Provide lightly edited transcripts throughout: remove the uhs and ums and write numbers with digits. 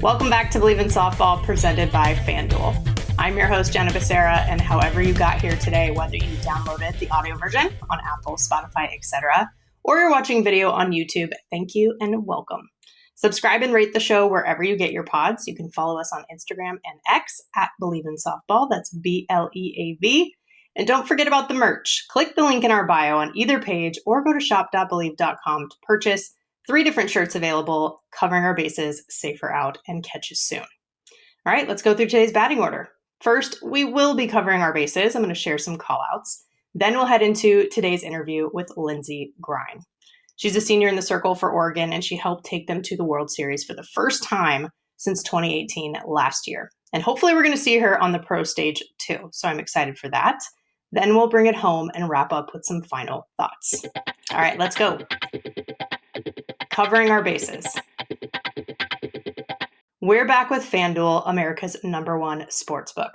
Welcome back to Bleav in Softball, presented by FanDuel. I'm your host, Jenna, and however you got here today, whether you downloaded the audio version on Apple, Spotify, etc., or you're watching video on YouTube, thank you and welcome. Subscribe and rate the show wherever you get your pods. You can follow us on Instagram and X at Bleav in Softball. That's BLEAV. And don't forget about the merch. Click the link in our bio on either page or go to shop.bleav.com to purchase 3 different shirts available, covering our bases, safer out, and catch us soon. All right, let's go through today's batting order. First, we will be covering our bases. I'm going to share some call-outs. Then we'll head into today's interview with Lyndsey Grein. She's a senior in the circle for Oregon, and she helped take them to the World Series for the first time since 2018 last year. And hopefully we're going to see her on the pro stage too, so I'm excited for that. Then we'll bring it home and wrap up with some final thoughts. All right, let's go. Covering our bases. We're back with FanDuel, America's #1 sportsbook.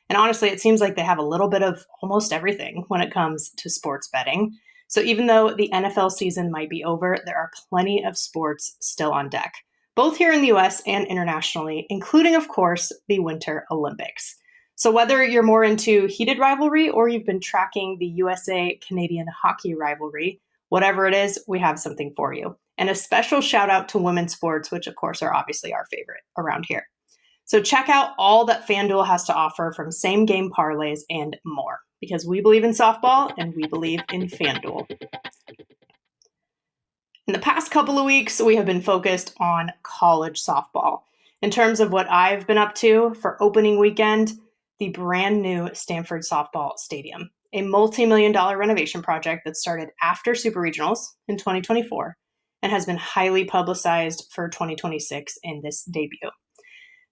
And honestly, it seems like they have a little bit of almost everything when it comes to sports betting. So even though the NFL season might be over, there are plenty of sports still on deck, both here in the US and internationally, including, of course, the Winter Olympics. So whether you're more into heated rivalry or you've been tracking the USA-Canadian hockey rivalry, whatever it is, we have something for you. And a special shout out to women's sports, which of course are obviously our favorite around here. So check out all that FanDuel has to offer, from same game parlays and more, because we believe in softball and we believe in FanDuel. In the past couple of weeks, we have been focused on college softball. In terms of what I've been up to for opening weekend, the brand new Stanford Softball Stadium, a multi-million-dollar renovation project that started after Super Regionals in 2024 and has been highly publicized for 2026 in this debut.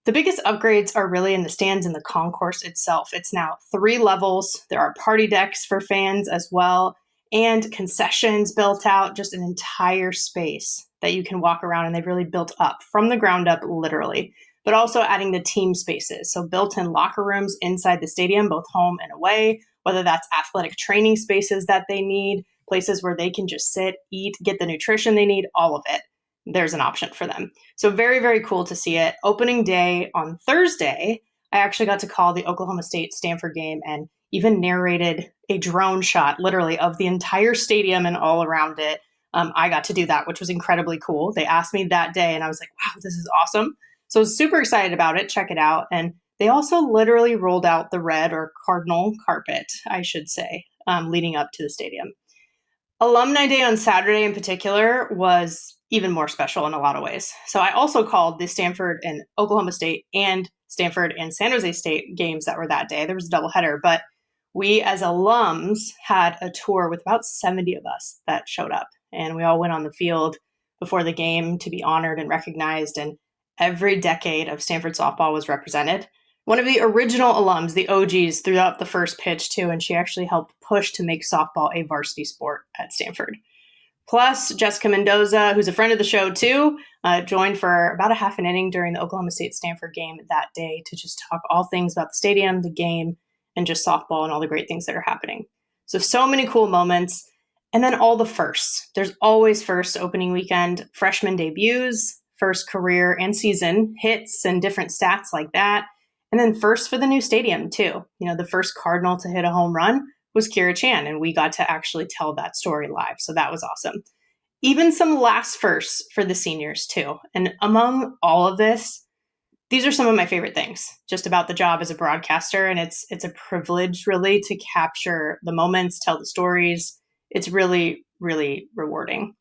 The biggest upgrades are really in the stands and the concourse itself. It's now 3 levels. There are party decks for fans as well, and concessions built out, just an entire space that you can walk around, and they've really built up from the ground up, literally, but also adding the team spaces. So built-in locker rooms inside the stadium, both home and away, whether that's athletic training spaces that they need, places where they can just sit, eat, get the nutrition they need, all of it. There's an option for them. So very, very cool to see it. Opening day on Thursday, I actually got to call the Oklahoma State-Stanford game and even narrated a drone shot, literally, of the entire stadium and all around it. I got to do that, which was incredibly cool. They asked me that day, and I was like, wow, this is awesome. So I was super excited about it. Check it out. And they also literally rolled out the red, or cardinal carpet, I should say, leading up to the stadium. Alumni Day on Saturday in particular was even more special in a lot of ways. So I also called the Stanford and Oklahoma State and Stanford and San Jose State games that were that day. There was a doubleheader, but we as alums had a tour with about 70 of us that showed up, and we all went on the field before the game to be honored and recognized, and every decade of Stanford softball was represented. One of the original alums, the OGs, threw out the first pitch too, and she actually helped push to make softball a varsity sport at Stanford. Plus, Jessica Mendoza, who's a friend of the show too, joined for about a half an inning during the Oklahoma State-Stanford game that day to just talk all things about the stadium, the game, and just softball and all the great things that are happening. So many cool moments. And then all the firsts. There's always first opening weekend, freshman debuts, first career and season hits and different stats like that. And then first for the new stadium too. You know, the first Cardinal to hit a home run was Kira Chan, and we got to actually tell that story live. So that was awesome. Even some last firsts for the seniors too. And among all of this, these are some of my favorite things just about the job as a broadcaster. And it's a privilege really to capture the moments, tell the stories. It's really, really rewarding.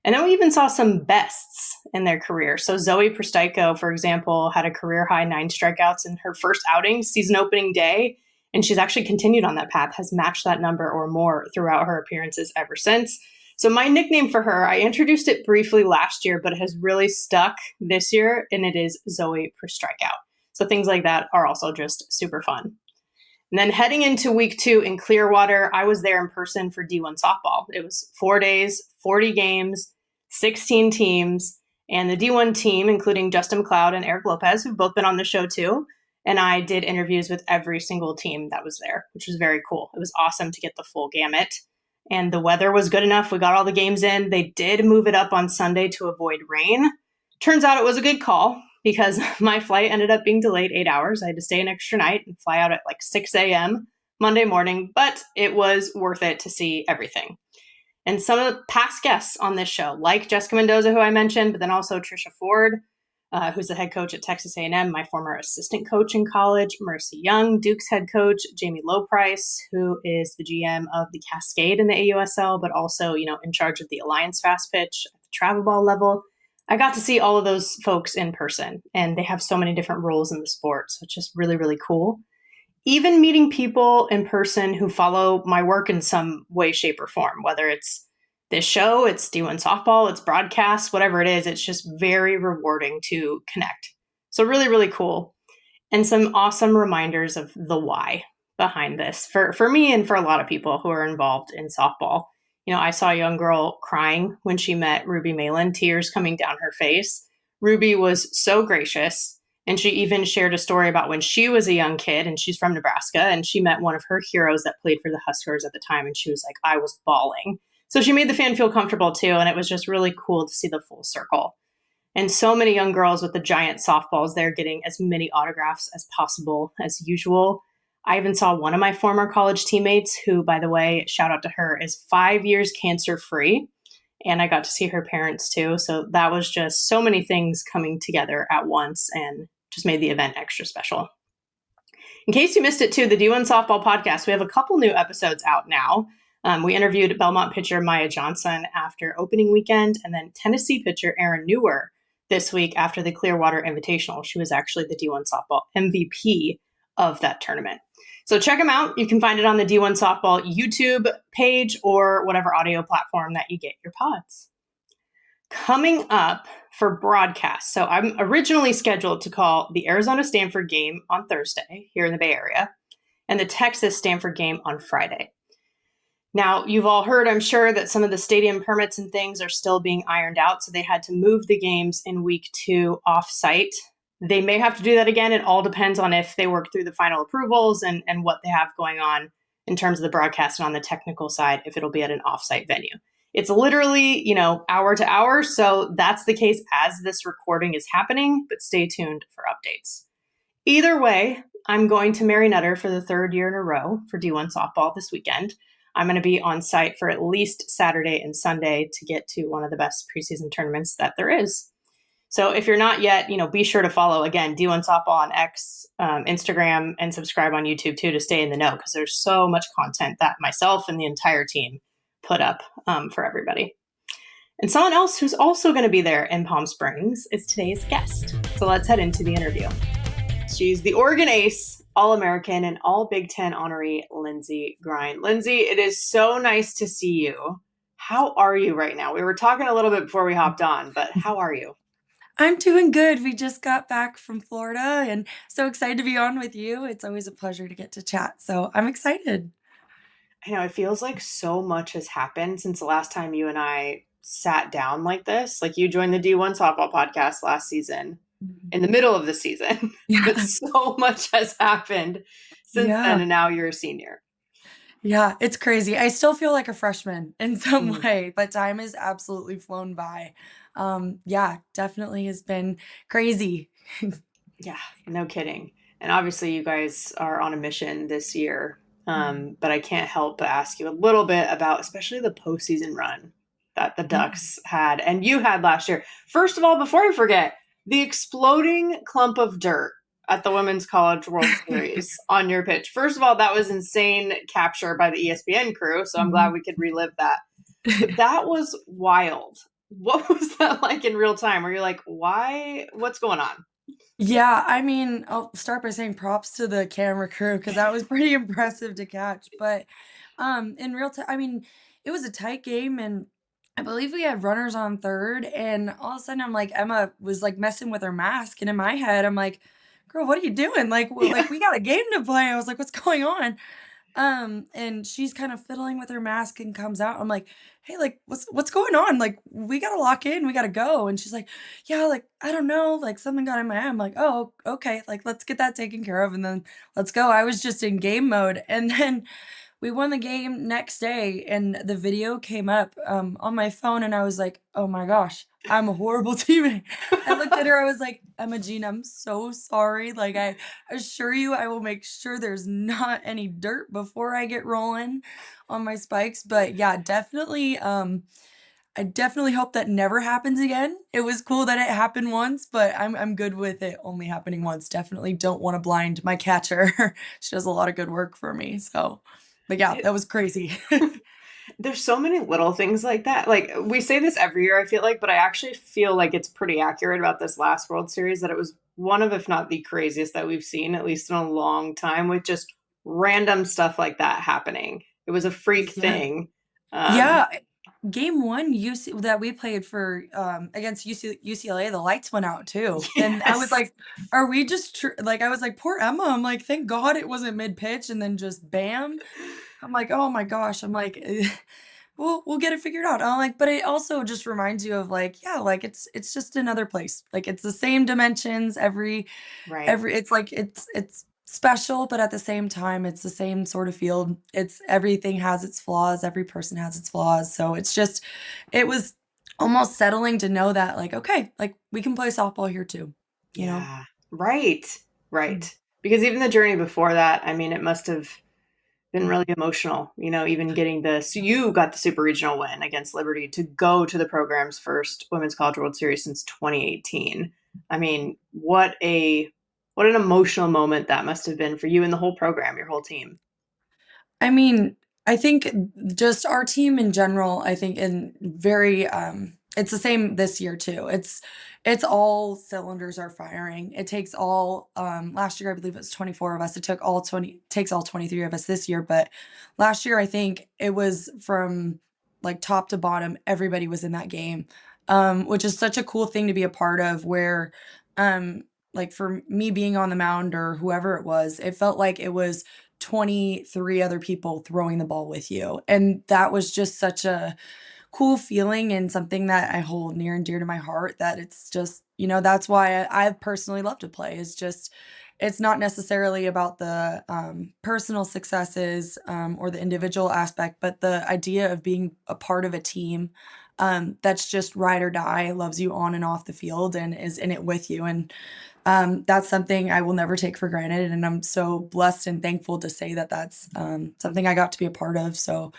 And then we even saw some bests in their career. So Zoe Pristaico, for example, had a career high 9 strikeouts in her first outing, season opening day. And she's actually continued on that path, has matched that number or more throughout her appearances ever since. So my nickname for her, I introduced it briefly last year, but it has really stuck this year, and it is Zoe per strikeout. So things like that are also just super fun. And then heading into week 2 in Clearwater, I was there in person for D1 softball. It was 4 days, 40 games, 16 teams, and the D1 team, including Justin McLeod and Eric Lopez, who've both been on the show too. And I did interviews with every single team that was there, which was very cool. It was awesome to get the full gamut. And the weather was good enough. We got all the games in. They did move it up on Sunday to avoid rain. Turns out it was a good call because my flight ended up being delayed 8 hours. I had to stay an extra night and fly out at like 6 a.m. Monday morning, but it was worth it to see everything. And some of the past guests on this show, like Jessica Mendoza, who I mentioned, but then also Trisha Ford, who's the head coach at Texas A&M, my former assistant coach in college, Mercy Young, Duke's head coach, Jamie Loprice, who is the GM of the Cascade in the AUSL, but also, in charge of the Alliance Fast Pitch at the travel ball level. I got to see all of those folks in person, and they have so many different roles in the sport. So it's just really, really cool. Even meeting people in person who follow my work in some way, shape, or form, whether it's this show, it's D1 softball, it's broadcast, whatever it is, it's just very rewarding to connect. So really, really cool. And some awesome reminders of the why behind this for me and for a lot of people who are involved in softball. I saw a young girl crying when she met Ruby Malin, tears coming down her face. Ruby was so gracious. And she even shared a story about when she was a young kid, and she's from Nebraska, and she met one of her heroes that played for the Huskers at the time. And she was like, I was bawling. So she made the fan feel comfortable too. And it was just really cool to see the full circle. And so many young girls with the giant softballs there getting as many autographs as possible as usual. I even saw one of my former college teammates who, by the way, shout out to her, is 5 years cancer free. And I got to see her parents too. So that was just so many things coming together at once and just made the event extra special. In case you missed it too, the D1 Softball Podcast, we have a couple new episodes out now. We interviewed Belmont pitcher Maya Johnson after opening weekend, and then Tennessee pitcher Aaron Newer this week after the Clearwater Invitational. She was actually the D1 Softball MVP of that tournament. So check them out. You can find it on the D1 Softball YouTube page or whatever audio platform that you get your pods. Coming up for broadcast. So I'm originally scheduled to call the Arizona-Stanford game on Thursday here in the Bay Area and the Texas-Stanford game on Friday. Now, you've all heard, I'm sure, that some of the stadium permits and things are still being ironed out, so they had to move the games in week 2 off-site. They may have to do that again. It all depends on if they work through the final approvals and what they have going on in terms of the broadcast and on the technical side, if it'll be at an off-site venue. It's literally, hour to hour, so that's the case as this recording is happening, but stay tuned for updates. Either way, I'm going to Mary Nutter for the 3rd year in a row for D1 softball this weekend. I'm going to be on site for at least Saturday and Sunday to get to one of the best preseason tournaments that there is. So if you're not yet, be sure to follow, again, D1 Softball on X, Instagram, and subscribe on YouTube too to stay in the know, because there's so much content that myself and the entire team put up for everybody. And someone else who's also going to be there in Palm Springs is today's guest. So let's head into the interview. She's the Oregon ace, All-American, and All-Big Ten honoree, Lyndsey Grein. Lyndsey, it is so nice to see you. How are you right now? We were talking a little bit before we hopped on, but how are you? I'm doing good. We just got back from Florida and so excited to be on with you. It's always a pleasure to get to chat. So I'm excited. I know it feels like so much has happened since the last time you and I sat down like this. Like you joined the D1 softball podcast last season in the middle of the season, but Yeah. so much has happened since then. Yeah. And now you're a senior. Yeah. It's crazy. I still feel like a freshman in some Mm. way, but time has absolutely flown by. Yeah, definitely has been crazy. Yeah, no kidding. And obviously, you guys are on a mission this year. But I can't help but ask you a little bit about, especially the postseason run that the Yeah. Ducks had and you had last year. First of all, before I forget, the exploding clump of dirt at the Women's College World Series on your pitch. First of all, that was insane capture by the ESPN crew. So I'm glad we could relive that. But that was wild. What was that like in real time? Where you're like, why? What's going on? Yeah, I mean, I'll start by saying props to the camera crew because that was pretty impressive to catch. But in real time, I mean, it was a tight game, and I believe we had runners on third, and all of a sudden, I'm like, Emma was like messing with her mask, and in my head, I'm like, "Girl, what are you doing? Like Yeah. we got a game to play." I was like, "What's going on?" And she's kind of fiddling with her mask and comes out. I'm like, "Hey, like, what's going on? Like, we gotta lock in, we gotta go." And she's like, "Yeah, like, I don't know, like something got in my eye." I'm like, "Oh, okay, like let's get that taken care of and then let's go." I was just in game mode. And then we won the game next day, and the video came up, on my phone, and I was like, "Oh my gosh, I'm a horrible teammate." I looked at her, I was like, "Emma-Jean, I'm so sorry, like, I assure you I will make sure there's not any dirt before I get rolling on my spikes." But yeah, definitely, I definitely hope that never happens again. It was cool that it happened once, but I'm good with it only happening once. Definitely don't wanna blind my catcher. She does a lot of good work for me, so but yeah, It that was crazy. There's so many little things like that. Like we say this every year, I feel like, but I actually feel like it's pretty accurate about this last World Series that it was one of, if not the craziest that we've seen, at least in a long time, with just random stuff like that happening. It was a freak Yeah. thing. Um, Yeah, game 1 UC that we played for, against UCLA, the lights went out too, and I was yes. like, "Are we just like, I was like, "Poor Emma," I'm like, "Thank God it wasn't mid-pitch and then just bam." I'm like, "Oh my gosh," I'm like, we'll get it figured out." I'm like, but it also just reminds you of like, yeah, like it's just another place. Like it's the same dimensions Right. every it's like it's special, but at the same time, it's the same sort of field. It's everything has its flaws, every person has its flaws. So it's just it was almost settling to know that like, okay, like we can play softball here too, you know? Yeah. Right. Mm. Right. Because even the journey before that, I mean, it must have been really emotional, even getting so you got the super regional win against Liberty to go to the program's first Women's College World Series since 2018. I mean, what an emotional moment that must have been for you and the whole program, your whole team. I mean, I think just our team in general, I think in very it's the same this year too. It's all cylinders are firing. It takes all last year I Bleav it was 24 of us. It took all 20 takes all 23 of us this year, but last year I think it was from like top to bottom everybody was in that game. Which is such a cool thing to be a part of where like for me being on the mound or whoever it was, it felt like it was 23 other people throwing the ball with you. And that was just such a cool feeling and something that I hold near and dear to my heart that it's just, that's why I personally love to play is just it's not necessarily about the personal successes or the individual aspect, but the idea of being a part of a team that's just ride or die, loves you on and off the field, and is in it with you. And that's something I will never take for granted, and I'm so blessed and thankful to say that that's, something I got to be a part of, so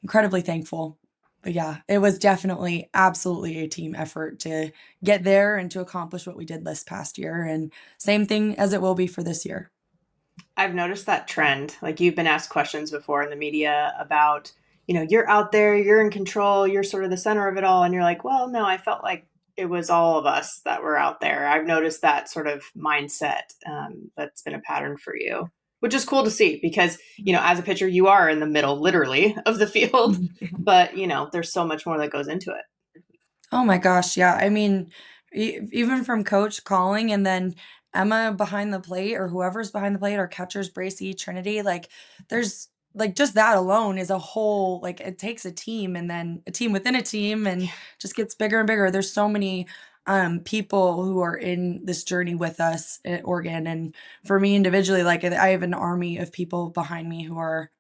incredibly thankful. But yeah, it was definitely absolutely a team effort to get there and to accomplish what we did this past year, and same thing as it will be for this year. I've noticed that trend. Like you've been asked questions before in the media about, you're out there, you're in control, you're sort of the center of it all. And you're like, well, no, I felt like it was all of us that were out there. I've noticed that sort of mindset that's been a pattern for you, which is cool to see because, as a pitcher, you are in the middle, literally, of the field. But, there's so much more that goes into it. Oh my gosh, yeah. I mean, even from coach calling and then Emma behind the plate or whoever's behind the plate or catchers, Bracy, Trinity, like there's like just that alone is a whole like it takes a team and then a team within a team and just gets bigger and bigger. There's so many people who are in this journey with us at Oregon, and for me individually, like I have an army of people behind me who are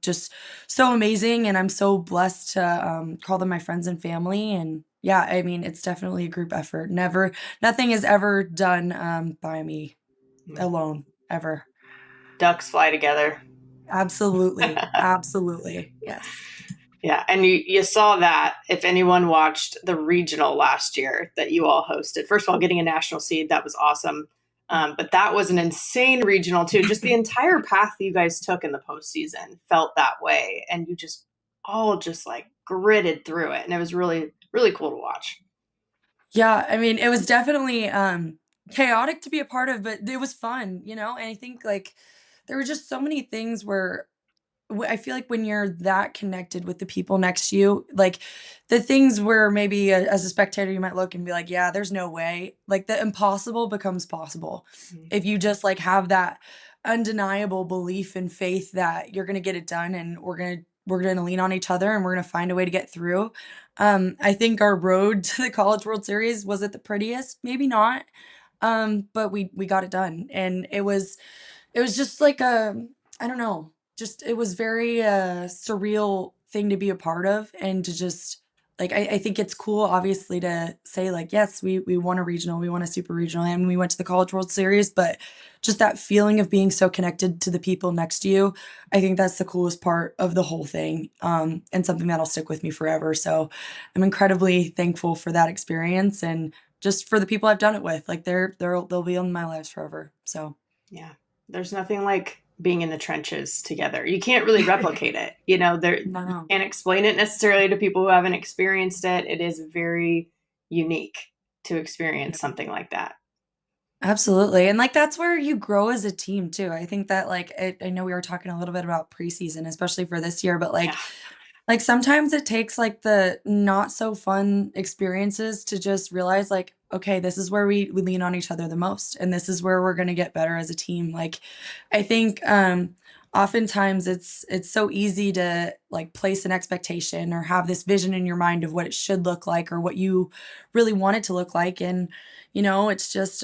just so amazing, and I'm so blessed to call them my friends and family. And yeah, I mean, it's definitely a group effort. Nothing is ever done by me Mm. alone, ever. Ducks fly together. Absolutely. Absolutely. Yes. Yeah, and you saw that if anyone watched the regional last year that you all hosted. First of all, getting a national seed, that was awesome. But that was an insane regional too. Just the entire path that you guys took in the postseason felt that way. And you just all just like gritted through it. And it was really, really cool to watch. Yeah, I mean, it was definitely chaotic to be a part of, but it was fun, And I think like there were just so many things where I feel like when you're that connected with the people next to you, like the things where maybe as a spectator you might look and be like, yeah, there's no way. Like the impossible becomes possible Mhm. if you just like have that undeniable belief and faith that you're gonna get it done, and we're gonna lean on each other, and we're gonna find a way to get through. I think our road to the College World Series was it the prettiest? Maybe not. But we got it done, and it was just like a I don't know, just it was very surreal thing to be a part of and to just like I think it's cool obviously to say like yes we won a regional, we won a super regional, and we went to the College World Series, but just that feeling of being so connected to the people next to you, I think that's the coolest part of the whole thing, and something that'll stick with me forever. So I'm incredibly thankful for that experience and just for the people I've done it with. Like they'll be in my lives forever. So Yeah. There's nothing like being in the trenches together. You can't really replicate it. There you no. can't explain it necessarily to people who haven't experienced it. It is very unique to experience something like that. Absolutely, and, like, that's where you grow as a team too. I think that, like, I know we were talking a little bit about preseason, especially for this year, but, Yeah. like, sometimes it takes, like, the not so fun experiences to just realize, like, "Okay, this is where we lean on each other the most, and this is where we're gonna get better as a team." Like, I think, oftentimes it's so easy to, like, place an expectation or have this vision in your mind of what it should look like or what you really want it to look like, and, it's just,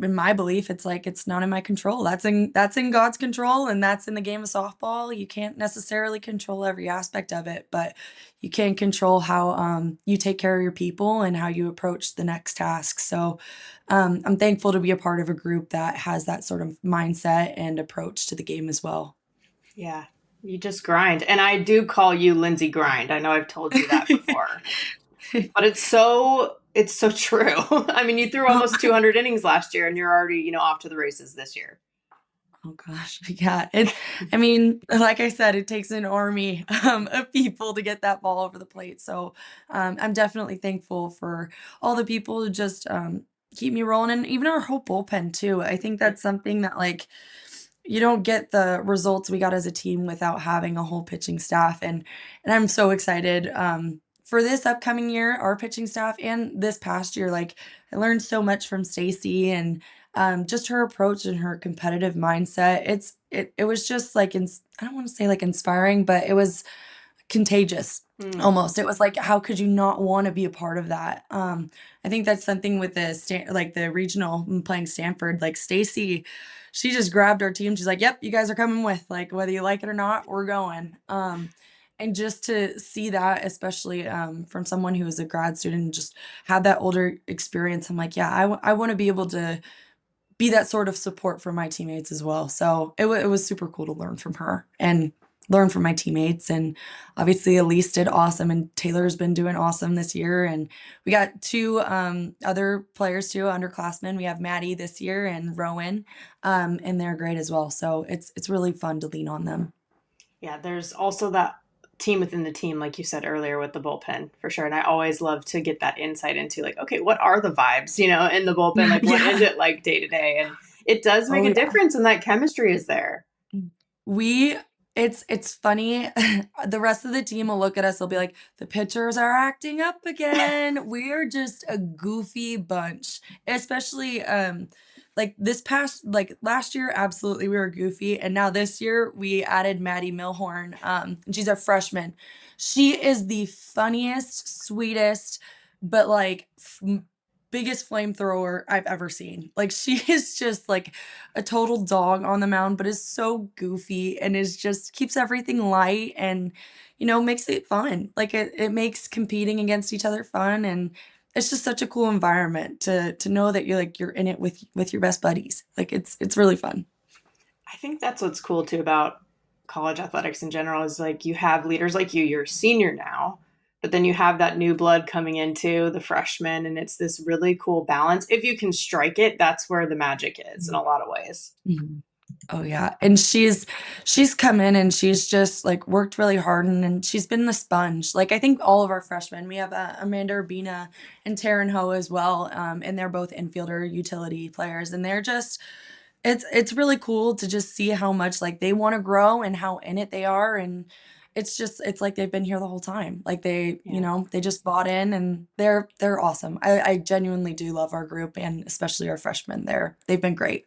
in my belief, it's like, it's not in my control. That's in God's control, and that's in the game of softball. You can't necessarily control every aspect of it, but you can control how, you take care of your people and how you approach the next task. So, I'm thankful to be a part of a group that has that sort of mindset and approach to the game as well. Yeah. You just grind. And I do call you Lyndsey Grind. I know I've told you that before. But it's so true. I mean, you threw Oh, almost 200 innings last year and you're already, off to the races this year. oh gosh, yeah, I mean, like I said, it takes an army, of people to get that ball over the plate, so, I'm definitely thankful for all the people who just, keep me rolling, and even our whole bullpen too. I think that's something that, like, you don't get the results we got as a team without having a whole pitching staff, and I'm so excited, for this upcoming year, our pitching staff, and this past year. Like, I learned so much from Stacy and, just her approach and her competitive mindset. It was just, like, I don't wanna say, like, inspiring, but it was contagious, Hmm. almost. It was like, how could you not wanna be a part of that? I think that's something with the regional playing Stanford, like, Stacy, she just grabbed our team, she's like, "Yep, you guys are coming with, like, whether you like it or not, we're going." And just to see that, especially, from someone who is a grad student and just had that older experience, I'm like, "Yeah, I wanna be able to be that sort of support for my teammates as well." So it was super cool to learn from her and learn from my teammates. And obviously Elise did awesome and Taylor's been doing awesome this year. And we got two other players too, underclassmen. We have Maddie this year and Rowan, and they're great as well. So it's really fun to lean on them. Yeah, there's also that team within the team, like you said earlier, with the bullpen for sure. And I always love to get that insight into like, okay, what are the vibes, in the bullpen? Like, what is Yeah. it like day to day? And it does make Oh a yeah. difference, and that chemistry is there. We it's funny, the rest of the team will look at us, they'll be like, "The pitchers are acting up again." We are just a goofy bunch, especially, like, this past like, last year, absolutely, we were goofy, and now this year, we added Maddie Milhorn, and she's a freshman. She is the funniest, sweetest, but, like, biggest flamethrower I've ever seen. Like, she is just, like, a total dog on the mound, but is so goofy and is just keeps everything light and, makes it fun. Like it makes competing against each other fun, and it's just such a cool environment to know that you're in it with your best buddies. Like it's really fun. I think that's what's cool too about college athletics in general is like you have leaders like you, you're a senior now, but then you have that new blood coming into the freshmen, and it's this really cool balance. If you can strike it, that's where the magic is in a Mhm. lot of ways. Mhm. Oh yeah, and she's come in and she's just like worked really hard, and she's been the sponge. Like I think all of our freshmen, we have Amanda Urbina and Taryn Ho as well, and they're both infielder utility players, and they're just it's really cool to just see how much like they want to grow and how in it they are, and it's like they've been here the whole time. Like Yeah. they just bought in, and they're awesome. I genuinely do love our group, and especially our freshmen. They've been great.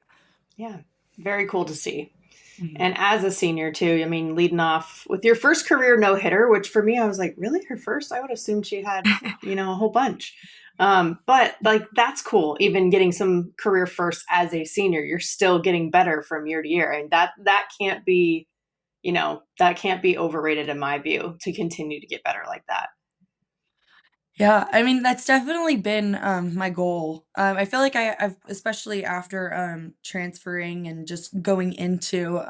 Yeah. Very cool to see. Mhm. And as a senior too, I mean, leading off with your first career no hitter, which for me, I was like, really, her first? I would assume she had, a whole bunch. But like that's cool. Even getting some career first as a senior, you're still getting better from year to year, and that can't be that can't be overrated in my view to continue to get better like that. Yeah, I mean, that's definitely been, my goal. I feel like I've especially after, transferring and just going into,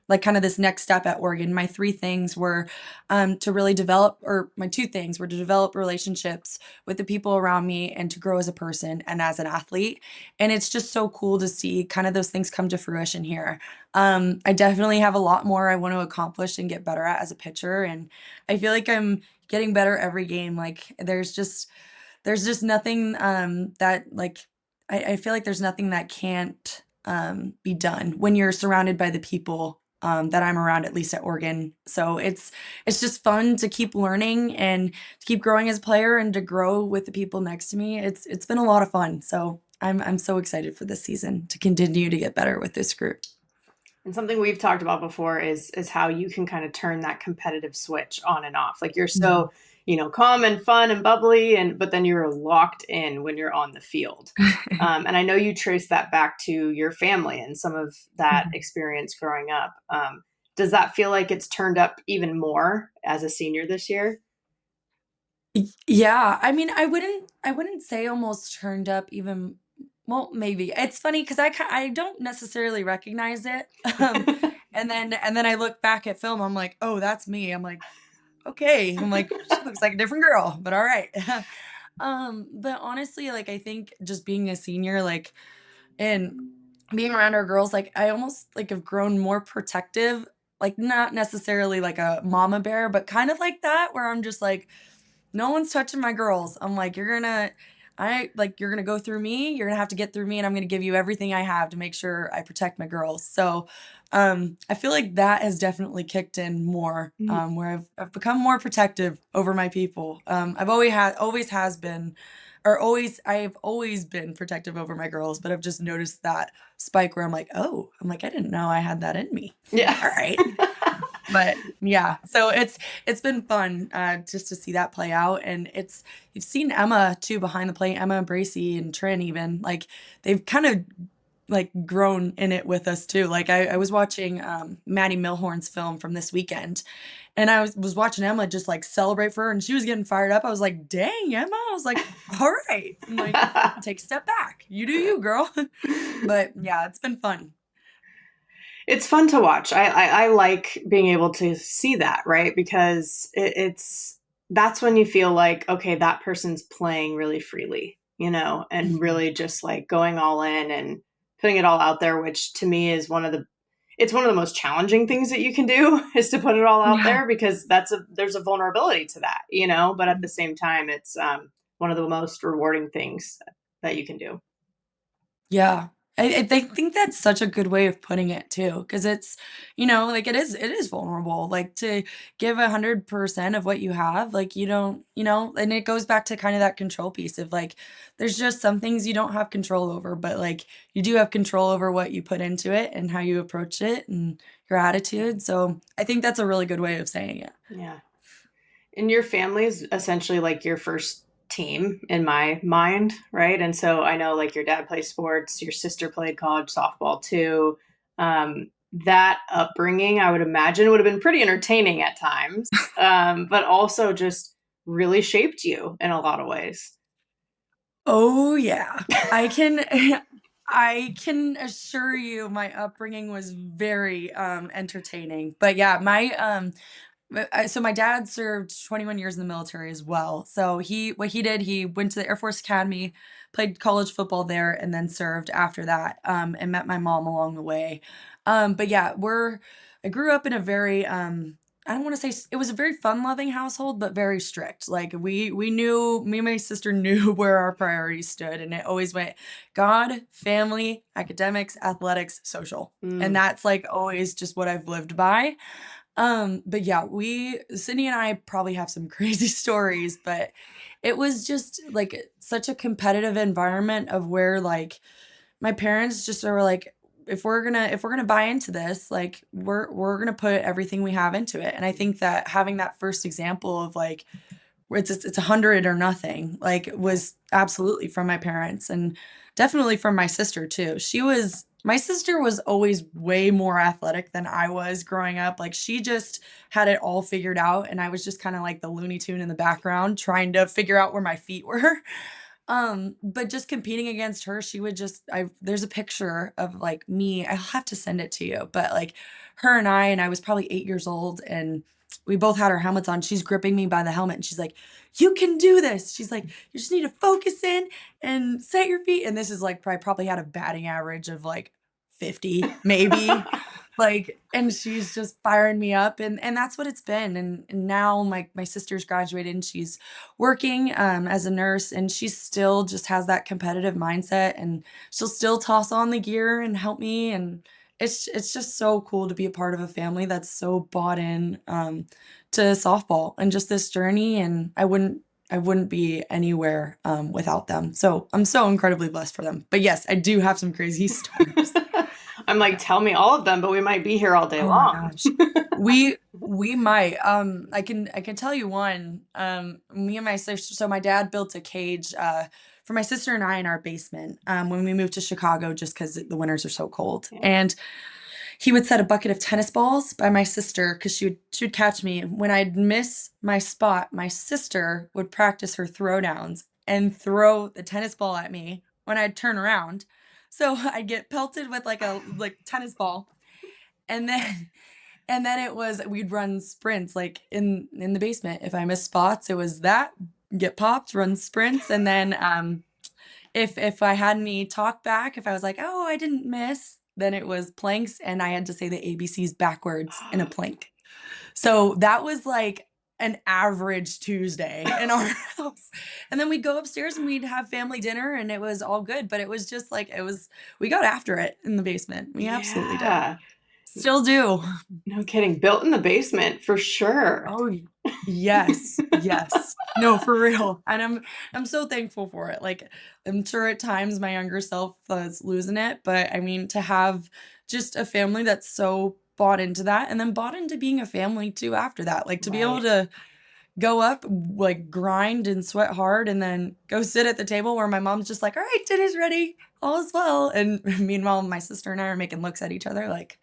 like, kinda this next step at Oregon, my 3 things were, to really develop or my 2 things were to develop relationships with the people around me and to grow as a person and as an athlete, and it's just so cool to see kinda those things come to fruition here. I definitely have a lot more I want to accomplish and get better at as a pitcher, and I feel like I'm getting better every game. Like there's just nothing that like I feel like there's nothing that can't be done when you're surrounded by the people that I'm around, at least at Oregon. So it's just fun to keep learning and to keep growing as a player and to grow with the people next to me. It's been a lot of fun. So I'm so excited for this season to continue to get better with this group. And something we've talked about before is how you can kind of turn that competitive switch on and off. Like you're Mhm. so, calm and fun and bubbly, and but then you're locked in when you're on the field. And I know you trace that back to your family and some of that Mhm. experience growing up. Does that feel like it's turned up even more as a senior this year? Yeah, I mean, I wouldn't say almost turned up even well, maybe. It's funny 'cause I don't necessarily recognize it, and then I look back at film, I'm like, "Oh, that's me." I'm like, "Okay." I'm like, "She looks like a different girl, but alright." But honestly, like, I think just being a senior, like, and being around our girls, like, I almost, like, have grown more protective, like, not necessarily like a mama bear, but kind of like that, where I'm just like, no one's touching my girls. I'm like, you're gonna go through me. You're gonna have to get through me, and I'm gonna give you everything I have to make sure I protect my girls. So, I feel like that has definitely kicked in more, where I've become more protective over my people. I've always has been, or I've always been protective over my girls, but I've just noticed that spike where I'm like, I didn't know I had that in me. Yeah. All right. But yeah, so it's been fun, just to see that play out, and it's you've seen Emma too behind the plate, Emma, Bracy, and Trin even, like, they've kind of, like, grown in it with us too. Like, I was watching, Maddie Milhorn's film from this weekend, and I was watching Emma just, like, celebrate for her, and she was getting fired up. I was like, "Dang, Emma." I was like, "Alright." I'm like, "Take a step back. You do you, girl." But yeah, it's been fun. It's fun to watch. I like being able to see that, right? Because it's that's when you feel like, okay, that person's playing really freely, and Mhm. really just like going all in and putting it all out there, which to me is it's one of the most challenging things that you can do is to put it all out Yeah. there because there's a vulnerability to that, but at the same time, it's one of the most rewarding things that you can do. Yeah. I think that's such a good way of putting it too, because it's, like it is vulnerable. Like to give 100% of what you have, like you don't, and it goes back to kind of that control piece of like, there's just some things you don't have control over, but like you do have control over what you put into it and how you approach it and your attitude. So I think that's a really good way of saying it. Yeah. And your family is essentially like your first team in my mind, right? And so I know like your dad plays sports, your sister played college softball too. That upbringing, I would imagine, would have been pretty entertaining at times, but also just really shaped you in a lot of ways. Oh, yeah. I can I can assure you my upbringing was very, entertaining. But yeah, so my dad served 21 years in the military as well. So what he did, he went to the Air Force Academy, played college football there, and then served after that, and met my mom along the way. But yeah, I grew up in a very, I don't want to say it was a very fun-loving household, but very strict. Like we knew me and my sister knew where our priorities stood, and it always went God, family, academics, athletics, social. And Mm. that's like always just what I've lived by. But yeah, Sydney and I probably have some crazy stories, but it was just like such a competitive environment of where like my parents just were like, if we're gonna buy into this, like we're gonna put everything we have into it. And I think that having that first example of like where it's 100 or nothing, like Yeah. was absolutely from my parents and definitely from my sister too. She was My sister was always way more athletic than I was growing up. Like she just had it all figured out and I was just kind of like the Looney Tune in the background trying to figure out where my feet were. But just competing against her, she would just I there's a picture of like me. I'll have to send it to you, but like her and I was probably 8 years old and we both had our helmets on. She's gripping me by the helmet and she's like, "You can do this." She's like, "You just need to focus in and set your feet." And this is like I probably had a batting average of like 50 maybe. Like, and she's just firing me up and that's what it's been. And now my sister's graduated and she's working as a nurse and she still just has that competitive mindset and she'll still toss on the gear and help me and it's just so cool to be a part of a family that's so bought in to softball and just this journey and I wouldn't be anywhere without them. So I'm so incredibly blessed for them. But yes, I do have some crazy stories. I'm like, tell me all of them, but we might be here all day Oh my long. gosh. We might. I can tell you one. Me and my sister, so my dad built a cage for my sister and I in our basement when we moved to Chicago just because the winters are so cold. Yeah. And he would set a bucket of tennis balls by my sister because she would catch me. When I'd miss my spot, my sister would practice her throwdowns and throw the tennis ball at me when I'd turn around. So I'd get pelted with like a like tennis ball and then it was we'd run sprints like in the basement. If I missed spots, it was that get popped, run sprints, and then if I had any talk back, if I was like, "Oh, I didn't miss," then it was planks, and I had to say the ABCs backwards in a plank. So that was like an average Tuesday in our house. And then we'd go upstairs and we'd have family dinner, and it was all good. But it was just like we got after it in the basement. We absolutely did. Yeah. Still do. No kidding. Built in the basement for sure. Oh, yes, yes. No, for real. And I'm so thankful for it. Like, I'm sure at times my younger self was losing it, but I mean, to have just a family that's so bought into that and then bought into being a family too after that. Like to be able Right. to go up, like grind and sweat hard and then go sit at the table where my mom's just like, "All right, dinner's ready. All is well." And meanwhile, my sister and I are making looks at each other like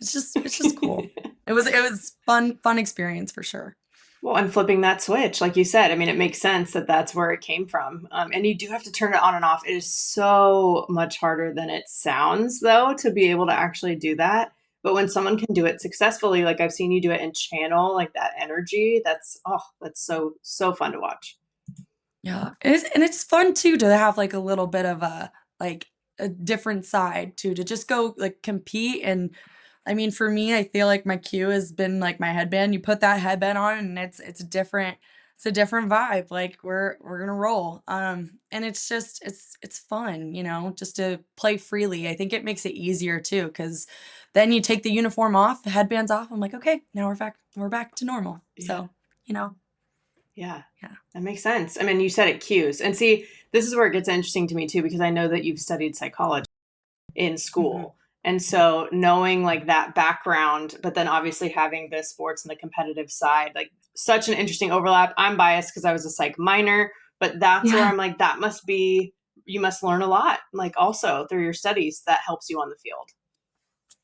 it's just cool. It was fun experience for sure. Well, and flipping that switch, like you said, I mean, it makes sense that that's where it came from. And you do have to turn it on and off. It is so much harder than it sounds, though, to be able to actually do that. But when someone can do it successfully, like I've seen you do it and channel like that energy, that's so, so fun to watch. Yeah, and it's fun too to have, like, a little bit of like, a different side too, to just go, like, compete, and I mean, for me, I feel like my cue has been, like, my headband. You put that headband on, and it's a different vibe, like, we're gonna roll, and it's just it's fun, just to play freely. I think it makes it easier too, because then you take the uniform off, the headband's off, I'm like, "Okay, now we're back to normal." Yeah. So, you know? Yeah, Yeah. that makes sense. I mean, you said it cues. And see, this is where it gets interesting to me too, because I know that you've studied psychology in Mhm. school. And so knowing like that background, but then obviously having the sports and the competitive side, like such an interesting overlap. I'm biased because I was a psych minor, but that's where Yeah. I'm like, that must be, you must learn a lot, like also through your studies that helps you on the field.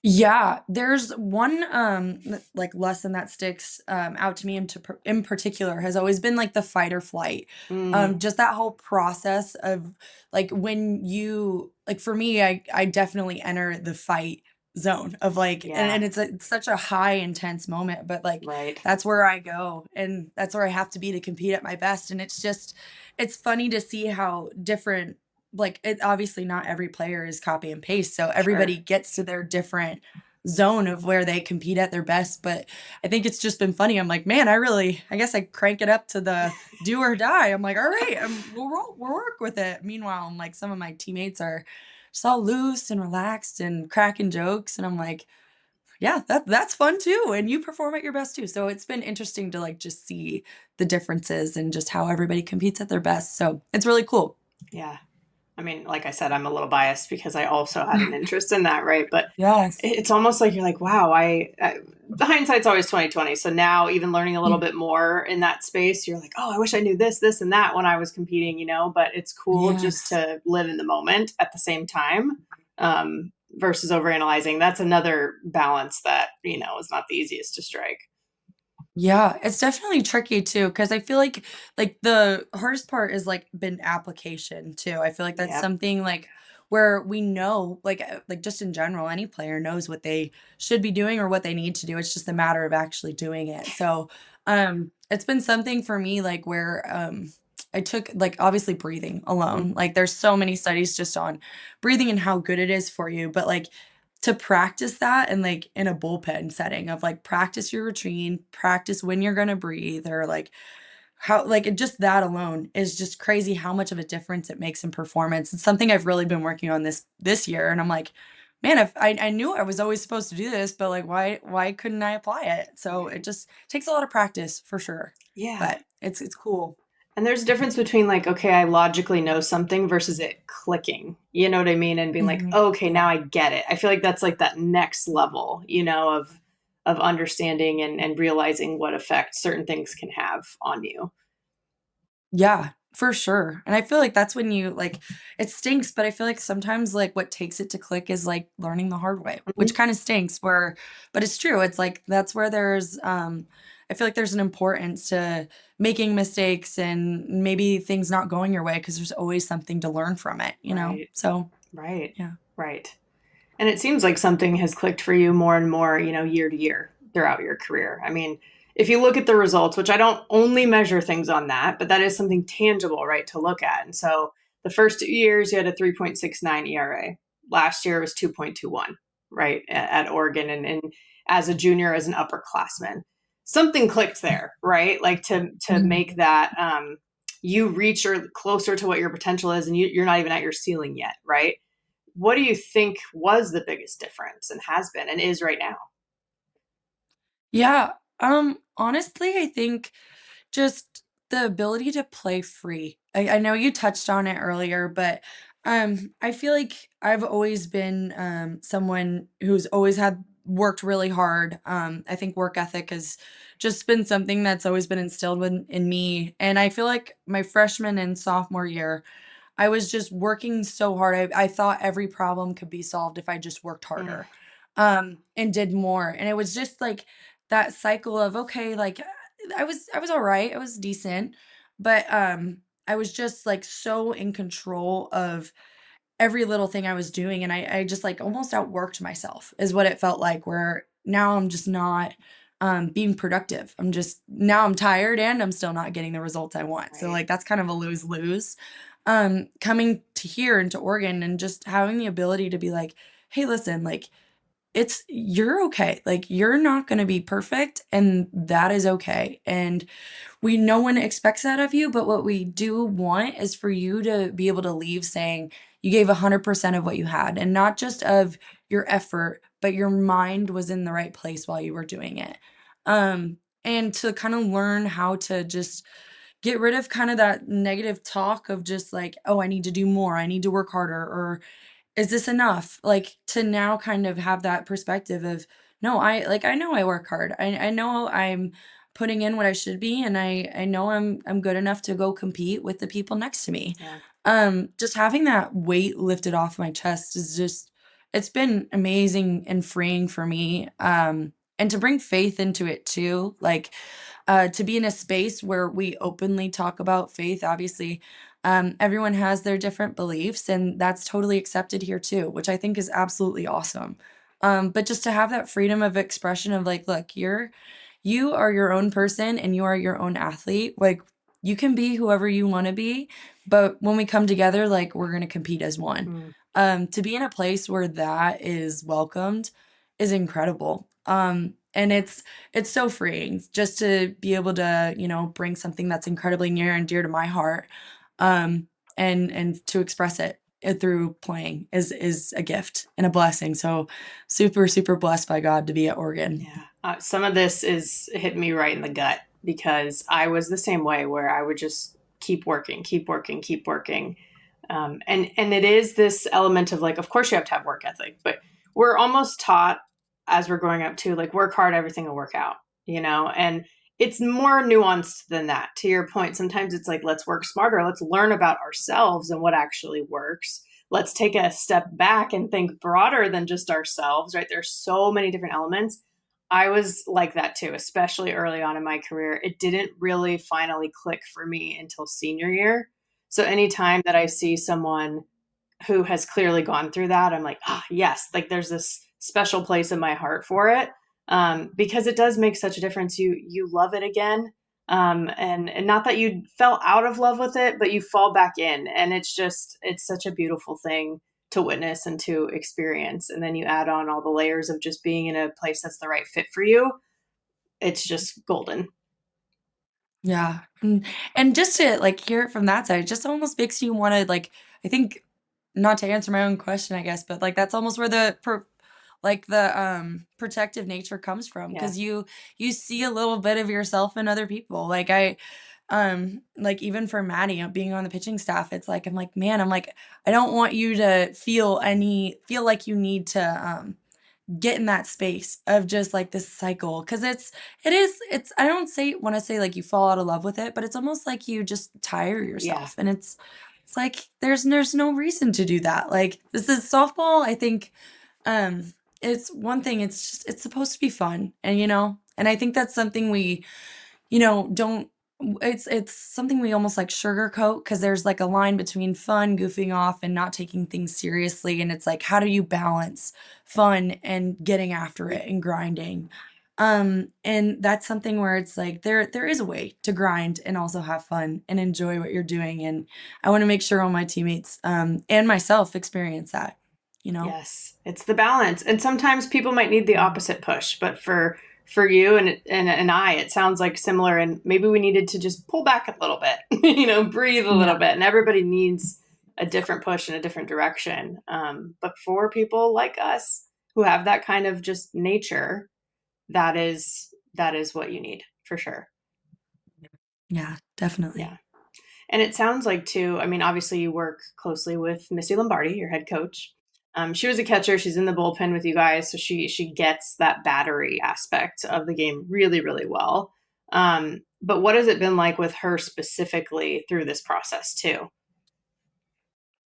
Yeah, there's one, like, lesson that sticks, out to me in particular has always been, like, the fight or flight. Mm, Just that whole process of, like, when you like, for me, I definitely enter the fight zone of, like and yeah, it's such a high intense moment, but, like, right. that's where I go, and that's where I have to be to compete at my best, and it's funny to see how different like, it obviously not every player is copy and paste, so Sure. everybody gets to their different zone of where they compete at their best, but I think it's just been funny. I'm like, "Man, I guess I crank it up to the do or die." I'm like, "All right, we'll work with it." Meanwhile, I'm like, some of my teammates are just all loose and relaxed and cracking jokes, and I'm like, "Yeah, that's fun too, and you perform at your best too." So it's been interesting to, like, just see the differences and just how everybody competes at their best, so it's really cool. Yeah. I mean, like I said, I'm a little biased because I also had an interest in that, right? But Yes. it's almost like you're like, wow, the hindsight's always 2020. So now, even learning a little bit more in that space, you're like, oh, I wish I knew this, and that when I was competing, you know. But it's cool just Yes. to live in the moment at the same time, versus overanalyzing. That's another balance that, is not the easiest to strike. Yeah, it's definitely tricky too, because I feel like the hardest part is like been application too. I feel like that's Yep. something like where we know, like just in general, any player knows what they should be doing or what they need to do. It's just a matter of actually doing it. So, it's been something for me like where I took like obviously breathing Mhm. alone. Like there's so many studies just on breathing and how good it is for you, but like to practice that and like in a bullpen setting of like practice your routine, practice when you're gonna breathe, or like how like just that alone is just crazy how much of a difference it makes in performance. It's something I've really been working on this year, and I'm like, man, if I knew I was always supposed to do this, but like why couldn't I apply it? So Right. it just takes a lot of practice for sure. Yeah. But it's cool. And there's a difference between like, okay, I logically know something versus it clicking. You know what I mean? And being like, Mhm. oh, okay, now Yeah. I get it. I feel like that's like that next level, of understanding and realizing what effect certain things can have on you. Yeah, for sure. And I feel like that's when you like it stinks, but I feel like sometimes like what takes it to click is like learning the hard way, which Mhm. kind of stinks where but it's true. It's like that's where there's I feel like there's an importance to making mistakes and maybe things not going your way because there's always something to learn from it, you know? Right. So, Right. yeah. Right. And it seems like something has clicked for you more and more, year to year throughout your career. I mean, if you look at the results, which I don't only measure things on that, but that is something tangible, right, to look at. And so the first 2 years, you had a 3.69 ERA. Last year it was 2.21, right, at Oregon. And as a junior, as an upperclassman, something clicked there, right? Like to Mhm. make that you reach or closer to what your potential is, and you're not even at your ceiling yet, right? What do you think was the biggest difference and has been and is right now? Yeah. Honestly, I think just the ability to play free. I know you touched on it earlier, but I feel like I've always been someone who's always had worked really hard. I think work ethic has just been something that's always been instilled in me. And I feel like my freshman and sophomore year, I was just working so hard. I thought every problem could be solved if I just worked Mm, harder, and did more. And it was just like that cycle of okay, like I was all right, I was decent, but I was just like so in control of every little thing I was doing, and I just like almost outworked myself is what it felt like. Where now I'm just not being productive. I'm just now I'm tired and I'm still not getting the results I want. So right. like that's kind of a lose lose. Coming to here into Oregon and just having the ability to be like, hey, listen, like it's you're okay. Like you're not going to be perfect and that is okay. And no one expects that of you, but what we do want is for you to be able to leave saying you gave 100% of what you had and not just of your effort, but your mind was in the right place while you were doing it. And to kind of learn how to just get rid of kind of that negative talk of just like, oh, I need to do more, I need to work harder, or is this enough? Like, to now kind of have that perspective of, no, I know I work hard. I know I'm putting in what I should be, and I know I'm good enough to go compete with the people next to me. Yeah. Just having that weight lifted off my chest is just it's been amazing and freeing for me. And to bring faith into it too, like to be in a space where we openly talk about faith. Obviously, everyone has their different beliefs, and that's totally accepted here too, which I think is absolutely awesome. But just to have that freedom of expression of like, look, you are your own person and you are your own athlete. Like you can be whoever you want to be, but when we come together, like we're gonna compete as one. Mm, To be in a place where that is welcomed is incredible. And it's so freeing just to be able to, bring something that's incredibly near and dear to my heart, um, and to express it through playing is a gift and a blessing. So super, super blessed by God to be at Oregon. yeah. Some of this is hitting me right in the gut because I was the same way where I would just keep working, keep working, keep working. And it is this element of like, of course you have to have work ethic, but we're almost taught as we're growing up to like work hard, everything will work out, and it's more nuanced than that. To your point, sometimes it's like, let's work smarter. Let's learn about ourselves and what actually works. let's take a step back and think broader than just ourselves, right? There's so many different elements. I was like that too, especially early on in my career. It didn't really finally click for me until senior year. So anytime that I see someone who has clearly gone through that, I'm like, ah, yes, like there's this special place in my heart for it, because it does make such a difference. You love it again, and not that you fell out of love with it, but you fall back in, and it's such a beautiful thing to witness and to experience. And then you add on all the layers of just being in a place that's the right fit for you. It's just golden. Yeah, and just to, like, hear it from that side, it just almost makes you wanna, like, I think, not to answer my own question, I guess, but, like, that's almost where the protective nature comes from, Yeah. because you see a little bit of yourself in other people. Like, even for Maddie, being on the pitching staff, it's like, I'm like, "Man," I'm like, "I don't want you to feel like you need to, get in that space of just like this cycle, because it's I don't say want to say like you fall out of love with it, but it's almost like you just tire Yeah. yourself, and it's like there's no reason to do that. Like, this is softball, I think. It's one thing, it's supposed to be fun, and I think that's something we, don't it's something we almost like sugarcoat, because there's like a line between fun, goofing off, and not taking things seriously. And it's like, how do you balance fun and getting after it and grinding? And that's something where it's like there is a way to grind and also have fun and enjoy what you're doing. And I want to make sure all my teammates and myself experience that, you know? Yes, it's the balance. And sometimes people might need the Mm. opposite push, but for you and I, it sounds like similar, and maybe we needed to just pull back a little bit, breathe a little Yeah. bit. And everybody needs a different push in a different direction. But for people like us who have that kind of just nature, that is what you need for sure. Yeah, definitely. Yeah. And it sounds like too, I mean, obviously you work closely with Missy Lombardi, your head coach. She was a catcher. She's in the bullpen with you guys, so she gets that battery aspect of the game really, really well. But what has it been like with her specifically through this process too?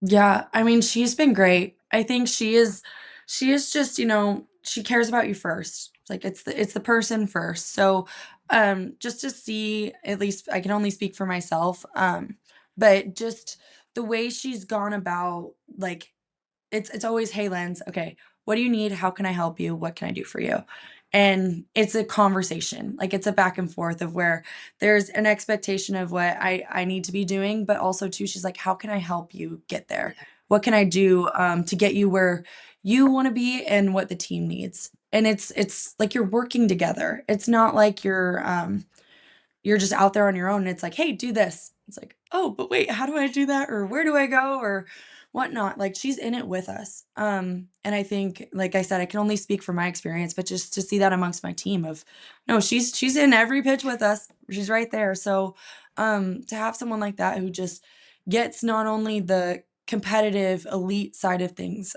Yeah, I mean, she's been great. I think she is just, she cares about you first. It's like it's the person first. So, just to see, at least I can only speak for myself, but just the way she's gone about, like, it's always, "Hey, Lens, okay, what do you need? How can I help you? What can I do for you?" And it's a conversation, like, it's a back and forth of where there's an expectation of what I need to be doing, but also too, she's like, "How can I help you get there? What can I do, to get you where you wanna be and what the team needs?" And it's like you're working together. It's not like you're just out there on your own and it's like, "Hey, do this." It's like, "Oh, but wait, how do I do that? Or where do I go?" Or whatnot. Like, she's in it with us. And I think, like I said, I can only speak from my experience, but just to see that amongst my team of, no, she's in every pitch with us. She's right there. So, to have someone like that who just gets not only the competitive elite side of things,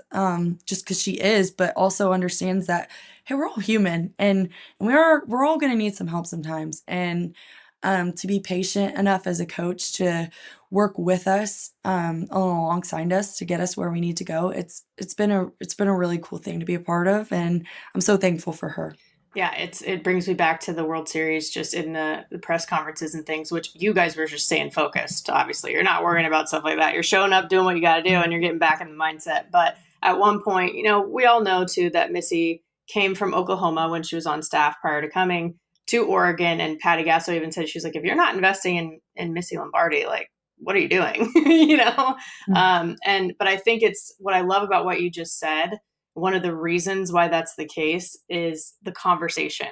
just because she is, but also understands that, hey, we're all human, and we're all gonna need some help sometimes. And to be patient enough as a coach to work with us, alongside us to get us where we need to go. It's been a really cool thing to be a part of, and I'm so thankful for her. Yeah, it brings me back to the World Series, just in the press conferences and things, which you guys were just staying focused. Obviously, you're not worrying about stuff like that. You're showing up, doing what you got to do, and you're getting back in the mindset. But at one point, we all know too that Missy came from Oklahoma when she was on staff prior to coming to Oregon, and Patty Gasso even said, she's like, if you're not investing in Missy Lombardi, like, what are you doing? Mm. And but I think it's what I love about what you just said. One of the reasons why that's the case is the conversation.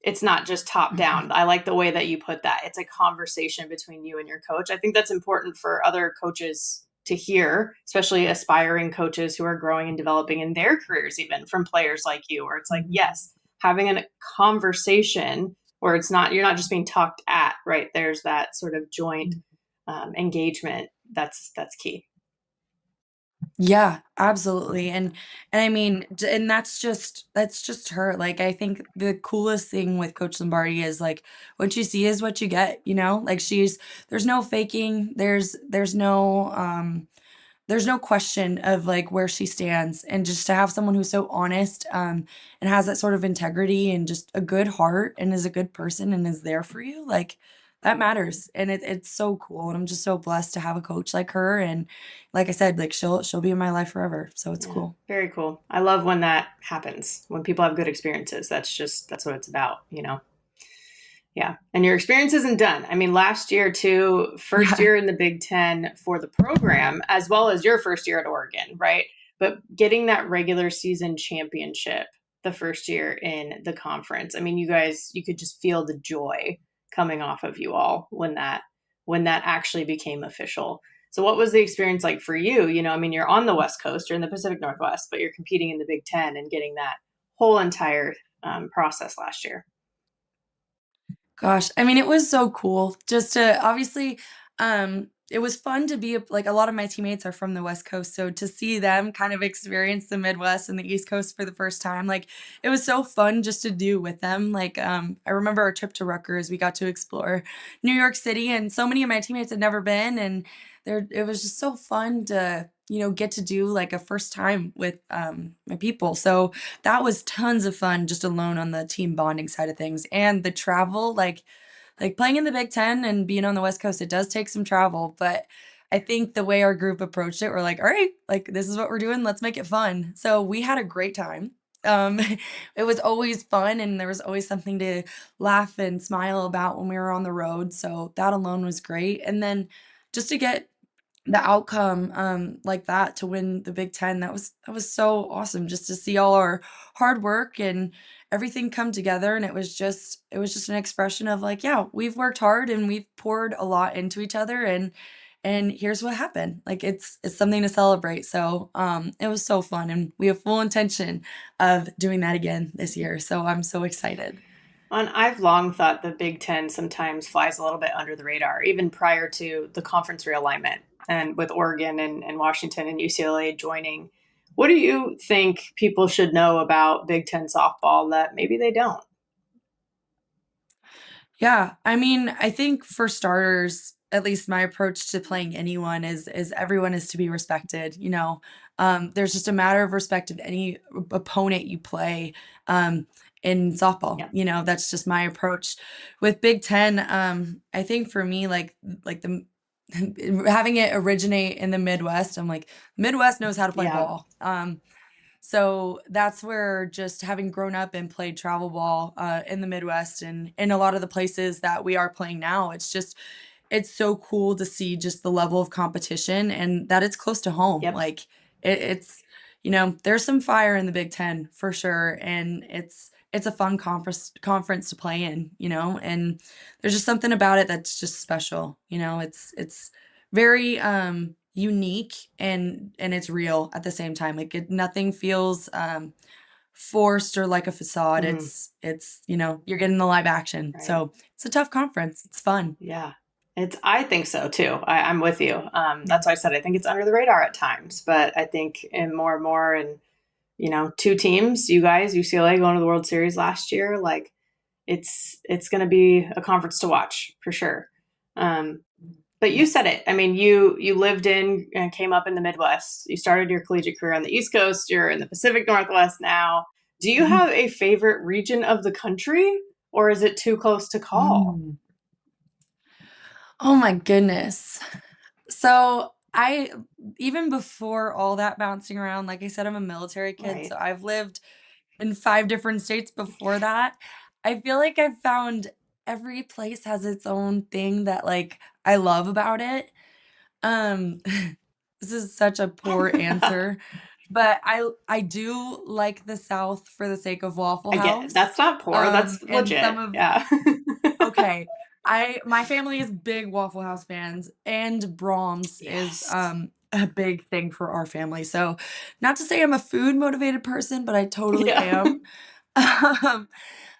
It's not just top Mhm. down. I like the way that you put that. It's a conversation between you and your coach. I think that's important for other coaches to hear, especially aspiring coaches who are growing and developing in their careers, even from players like you, where it's like, Mhm. yes, having a conversation where you're not just being talked at, right? There's that sort of joint engagement. That's key. Yeah, absolutely. And I mean, and that's just her. Like, I think the coolest thing with Coach Lombardi is, like, what you see is what you get, you know? Like, there's no faking, there's no there's no question of like where she stands, and just to have someone who's so honest, and has that sort of integrity and just a good heart and is a good person and is there for you, like that matters. And it's so cool. And I'm just so blessed to have a coach like her. And like I said, like she'll be in my life forever. So it's Yeah, cool. very cool. I love when that happens, when people have good experiences. That's what it's about, you know? Yeah. And your experience isn't done. I mean, last year, too, first Yeah. year in the Big Ten for the program, as well as your first year at Oregon, right? But getting that regular season championship the first year in the conference. I mean, you guys, you could just feel the joy coming off of you all when that actually became official. So what was the experience like for you? You know, I mean, you're on the West Coast, you're in the Pacific Northwest, but you're competing in the Big Ten and getting that whole entire process last year. Gosh, I mean, it was so cool just to obviously, it was fun to be like a lot of my teammates are from the West Coast, so to see them kind of experience the Midwest and the East Coast for the first time, like it was so fun just to do with them. Like, I remember our trip to Rutgers, we got to explore New York City, and so many of my teammates had never been, and there it was just so fun to, get to do like a first time with my people. So that was tons of fun just alone on the team bonding side of things. And the travel, like playing in the Big Ten and being on the West Coast, it does take some travel. But I think the way our group approached it, we're like, all right, like this is what we're doing. Let's make it fun. So we had a great time. Um, it was always fun, and there was always something to laugh and smile about when we were on the road. So that alone was great. And then just to get the outcome, like that, to win the Big Ten, that was so awesome just to see all our hard work and everything come together. And it was just an expression of like, yeah, we've worked hard and we've poured a lot into each other, and here's what happened. Like it's something to celebrate. So it was so fun, and we have full intention of doing that again this year. So I'm so excited. And I've long thought the Big Ten sometimes flies a little bit under the radar, even prior to the conference realignment and with Oregon and Washington and UCLA joining. What do you think people should know about Big Ten softball that maybe they don't? Yeah, I mean, I think for starters, at least my approach to playing anyone is everyone is to be respected, you know? There's just a matter of respect of any opponent you play, in softball, Yeah. that's just my approach. With Big Ten, I think for me, like the having it originate in the Midwest, I'm like, Midwest knows how to play Yeah. ball. So that's where, just having grown up and played travel ball in the Midwest and in a lot of the places that we are playing now, it's so cool to see just the level of competition and that it's close to home. Yep. Like it's there's some fire in the Big Ten for sure, and it's a fun conference to play in, and there's just something about it that's just special. It's very unique, and it's real at the same time. Like nothing feels forced or like a facade. Hmm. It's you're getting the live action. Right. So it's a tough conference. It's fun. Yeah. I think so too. I'm with you. Yeah. That's why I said I think it's under the radar at times, but I think in more and more, and two teams, you guys, UCLA going to the World Series last year, like it's going to be a conference to watch for sure. Um, but you said Yes. it. I mean, you lived in and came up in the Midwest. You started your collegiate career on the East Coast. You're in the Pacific Northwest now. Do you have a favorite region of the country, or is it too close to call? Mm. Oh my goodness. So I even before all that bouncing around, like I said, I'm a military kid, Right. so I've lived in 5 different states before that. I feel like I've found every place has its own thing that, like, I love about it. Um, this is such a poor answer, but I do like the South for the sake of Waffle I get it. House, That's not poor. That's and some legit. of Yeah. okay. My family is big Waffle House fans, and Brahms is Yes. a big thing for our family. So, not to say I'm a food motivated person, but I totally Yeah. am.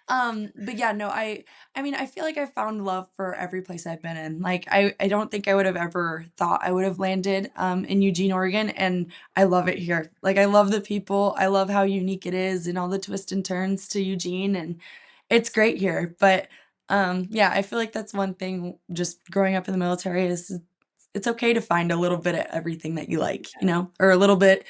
Um, but yeah, no, I mean, I feel like I found love for every place I've been in. Like I don't think I would have ever thought I would have landed in Eugene, Oregon, and I love it here. Like I love the people. I love how unique it is and all the twists and turns to Eugene, and it's great here. But yeah, I feel like that's one thing just growing up in the military it's okay to find a little bit of everything that you like, or a little bit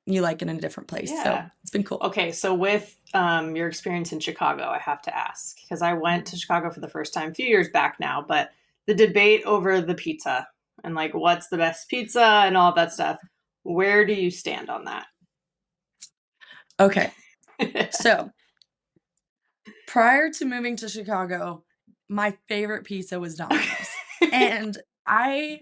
you like in a different place. So Yeah. it's been cool. Okay, so with your experience in Chicago, I have to ask because I went to Chicago for the first time a few years back now, but the debate over the pizza and like what's the best pizza and all that stuff. Where do you stand on that? Okay. So prior to moving to Chicago, my favorite pizza was Domino's. And I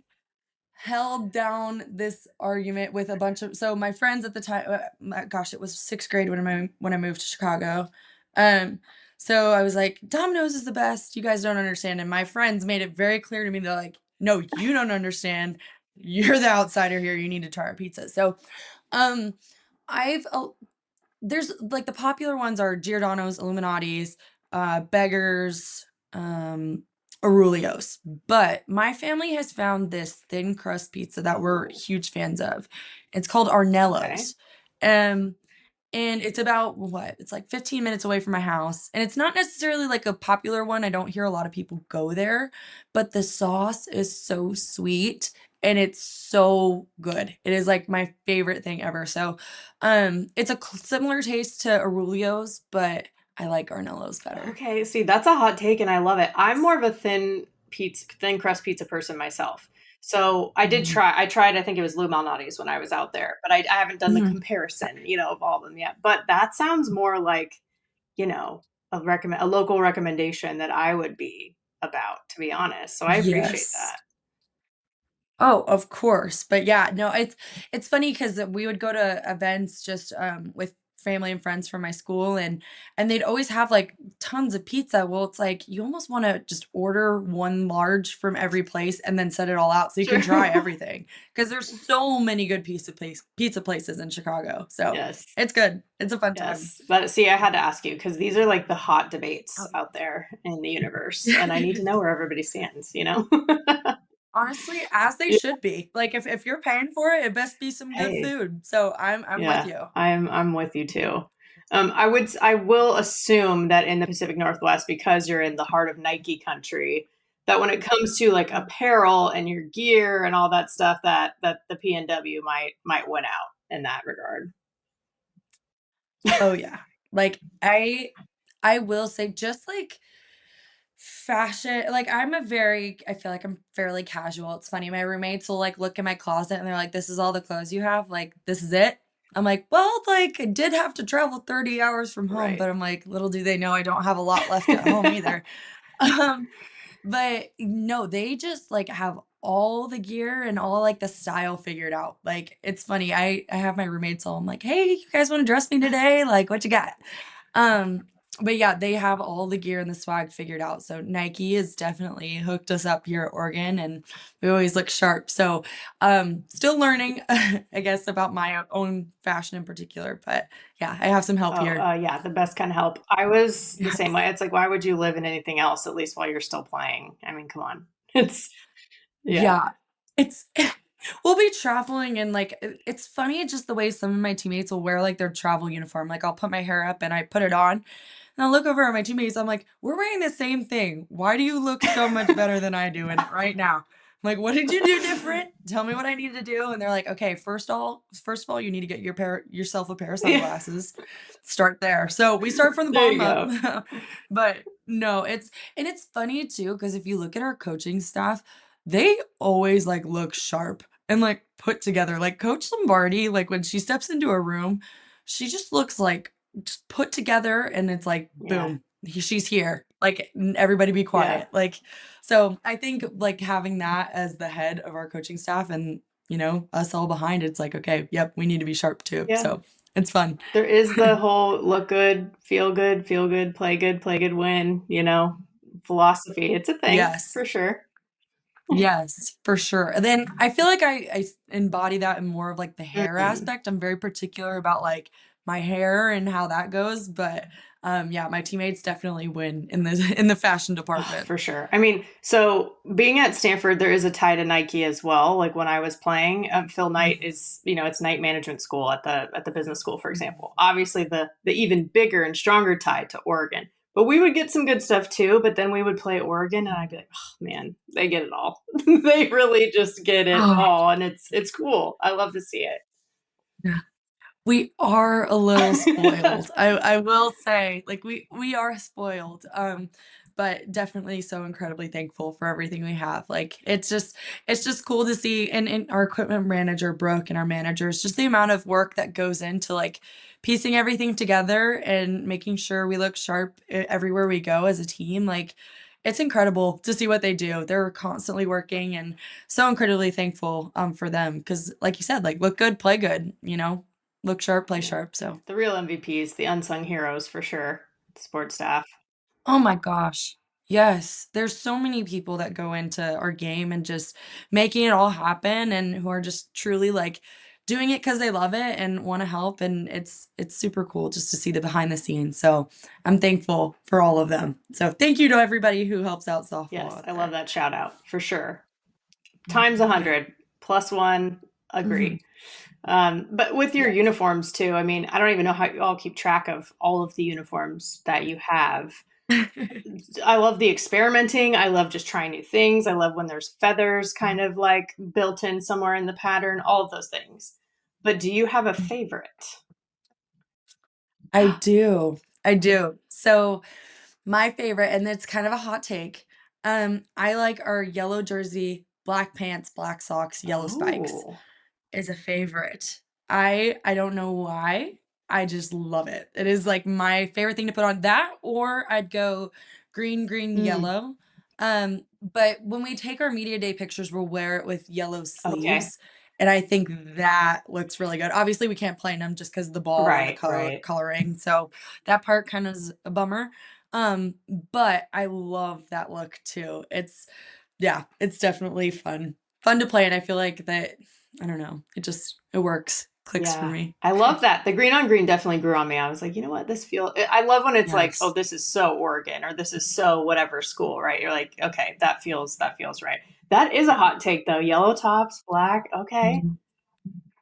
held down this argument with a bunch of my friends at the time. Gosh, it was 6th grade when I moved to Chicago. Um, so I was like, Domino's is the best. You guys don't understand. And my friends made it very clear to me. They're like, no, you don't understand. You're the outsider here. You need to try our pizza. So, um, I've there's like the popular ones are Giordano's, Illuminati's, Beggars, Aurelio's. But my family has found this thin crust pizza that we're Ooh, huge fans of. It's called okay. Arnello's. Um, and it's about what? It's like 15 minutes away from my house. And it's not necessarily like a popular one. I don't hear a lot of people go there, but the sauce is so sweet and it's so good. It is like my favorite thing ever. So, it's a similar taste to Aurelio's, but I like Arnello's better. Okay, see, that's a hot take and I love it. I'm more of a thin crust pizza person myself. So Mhm. I tried, I think it was Lou Malnati's when I was out there, but I haven't done the Mhm. comparison, of all of them yet. But that sounds more like, you know, a local recommendation that I would be about, to be honest. So I appreciate Yes. that. Oh, of course. But yeah, no, it's funny because we would go to events just with family and friends from my school and they'd always have like tons of pizza. Well, it's like you almost want to just order one large from every place and then set it all out so you can try True. everything. Because there's so many good pizza places in Chicago. So Yes. it's good. It's a fun time. Yes. But see, I had to ask you because these are like the hot debates Oh, out there in the universe, and I yeah. need to know where everybody stands? Honestly, as they Yeah. should be. Like if you're paying for it, it best be some good Hey, food. So I'm with yeah, you. I'm with you too. I will assume that in the Pacific Northwest, because you're in the heart of Nike country, that when it comes to like apparel and your gear and all that stuff, that the PNW might win out in that regard. Oh yeah. Like I will say just like fashion, like I feel like I'm fairly casual. It's funny. My roommates will like look in my closet and they're like, "This is all the clothes you have? Like this is it?" I'm like, "Well, like I did have to travel 30 hours from home, Right. but I'm like, little do they know I don't have a lot left at home either." Um, but no, they just like have all the gear and all like the style figured out. Like it's funny. I have my roommates all I'm like, "Hey, you guys want to dress me today? Like what you got?" Um, but yeah, they have all the gear and the swag figured out. So Nike has definitely hooked us up here at Oregon and we always look sharp. So still learning, I guess, about my own fashion in particular. But yeah, I have some help Oh, here. yeah, the best kind of help. I was the same Yes. way. It's like, why would you live in anything else, at least while you're still playing? I mean, come on. It's yeah. Yeah. It's we'll be traveling and like it's funny just the way some of my teammates will wear like their travel uniform. Like I'll put my hair up and I put it on and I look over at my teammates. I'm like, we're wearing the same thing. Why do you look so much better than I do in it right now? I'm like, what did you do different? Tell me what I need to do. And they're like, okay, first of all, you need to get yourself a pair of Yeah. sunglasses. Start there. So we start from the There bottom you up. go. But no, it's funny too, because if you look at our coaching staff, they always like look sharp and like put together. Like Coach Lombardi, like when she steps into a room, she just looks like just put together and it's like Yeah. boom, she's here. Like everybody be Yeah. quiet. Like so I think like having that as the head of our coaching staff and us all behind it's like okay, yep, we need to be sharp too. Yeah. So it's fun. There is the whole look good, feel good, play good, win, philosophy. It's a thing Yes. for sure. Yes, for sure. And then I feel like embody that in more of like the hair Mm. aspect. I'm very particular about like my hair and how that goes, but yeah, my teammates definitely win in the in the fashion Oh, department. for sure. I mean, so being at Stanford, there is a tie to Nike as well. Like when I was playing, Phil Knight Mhm. it's night management school at the business school, for example. Obviously, the even bigger and stronger tie to Oregon. But we would get some good stuff too. But then we would play Oregon, and I'd be like, oh man, they get it all. They really just get it Oh, all, and it's cool. I love to see it. yeah. We are a little spoiled. I will say, like, we are spoiled, but definitely so incredibly thankful for everything we have. Like, it's just cool to see and our equipment manager, Brooke, and our managers, just the amount of work that goes into, like, piecing everything together and making sure we look sharp everywhere we go as a team. Like, it's incredible to see what they do. They're constantly working and so incredibly thankful for them because, like you said, like, look good, play good, look sharp, play Yeah. sharp, so The real MVPs, the unsung heroes for sure. Sports staff. oh my gosh. Yes, there's so many people that go into our game and just making it all happen and who are just truly, like, doing it because they love it and wanna help, and it's super cool just to see the behind the scenes, so I'm thankful for all of them. So thank you to everybody who helps out softball Yes, out I love there. that shout out for sure. Mm, Times a yeah. hundred, plus one, Mhm. agree. But with your Yes. uniforms too, I mean, I don't even know how you all keep track of all of the uniforms that you have. I love the experimenting. I love just trying new things. I love when there's feathers kind of like built in somewhere in the pattern, all of those things. But do you have a favorite? I do. I do. So my favorite, and it's kind of a hot take, I like our yellow jersey, black pants, black socks, yellow spikes Oh, is a favorite. I don't know why. I just love it. It is like my favorite thing to put on that, or I'd go green, green, mm, yellow. But when we take our media day pictures, we'll wear it with yellow okay. sleeves. And I think that looks really good. Obviously, we can't play in them just because of the ball and the Right, right. coloring. So that part kind of is a bummer. Um, but I love that look too. Yeah, it's definitely fun. Fun to play, and I feel like that I don't know, it works, clicks for Yeah. me. I love that. The green on green definitely grew on me. I was like, you know what? This feel I love when it's like, oh, Yes. this is so Oregon or this is so whatever school, right? You're like, okay, that feels right. That is a hot take though. Yellow tops, black. Okay. Mhm.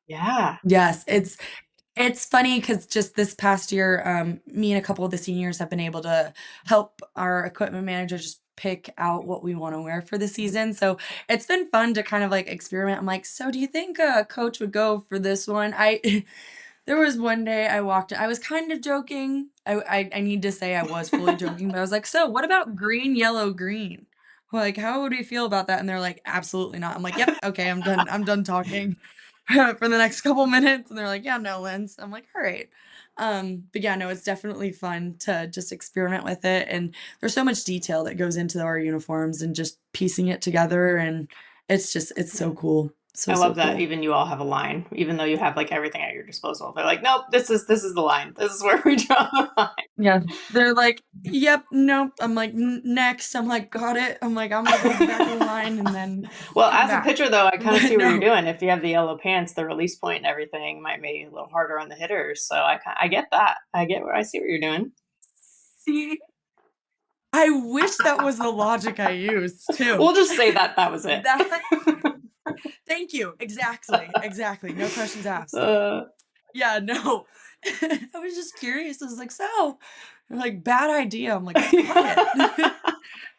Yeah. Yes, it's funny because just this past year, me and a couple of the seniors have been able to help our equipment manager just pick out what we wanna wear for the season, so it's been fun to kind of, like, experiment. I'm like, "So do you think a coach would go for this one?" I There was one day I was kind of joking. I need to say I was fully joking, but I was like, "So, what about green, yellow, green? Like, how would we feel about that?" And they're like, "Absolutely not." I'm like, "Yep, okay, I'm done talking for the next couple minutes." And they're like, "Yeah, no, Linz." I'm like, "All right." But yeah, no, it's definitely fun to just experiment with it, and there's so much detail that goes into our uniforms and just piecing it together, and it's so Yeah. cool. So, I so love that cool. even you all have a line, even though you have like everything at your disposal. They're like, nope, this is the line. This is where we draw the line. Yeah, they're like, "Yep, nope." I'm like, Next." I'm like, "Got it." I'm like, "I'm gonna go to the back of the line and then Well, come as a back." pitcher, though, I kind of But see what you're no. doing. If you have the yellow pants, the release point and everything might be a little harder on the hitters. So I get that. I see what you're doing. See, I wish that was the logic I used too. We'll just say that that was it. That Thank you. Exactly, exactly. No questions asked. uh, Yeah, no. I was just curious. I was like, "So?" They're like, "Bad idea." I'm like, "Got it."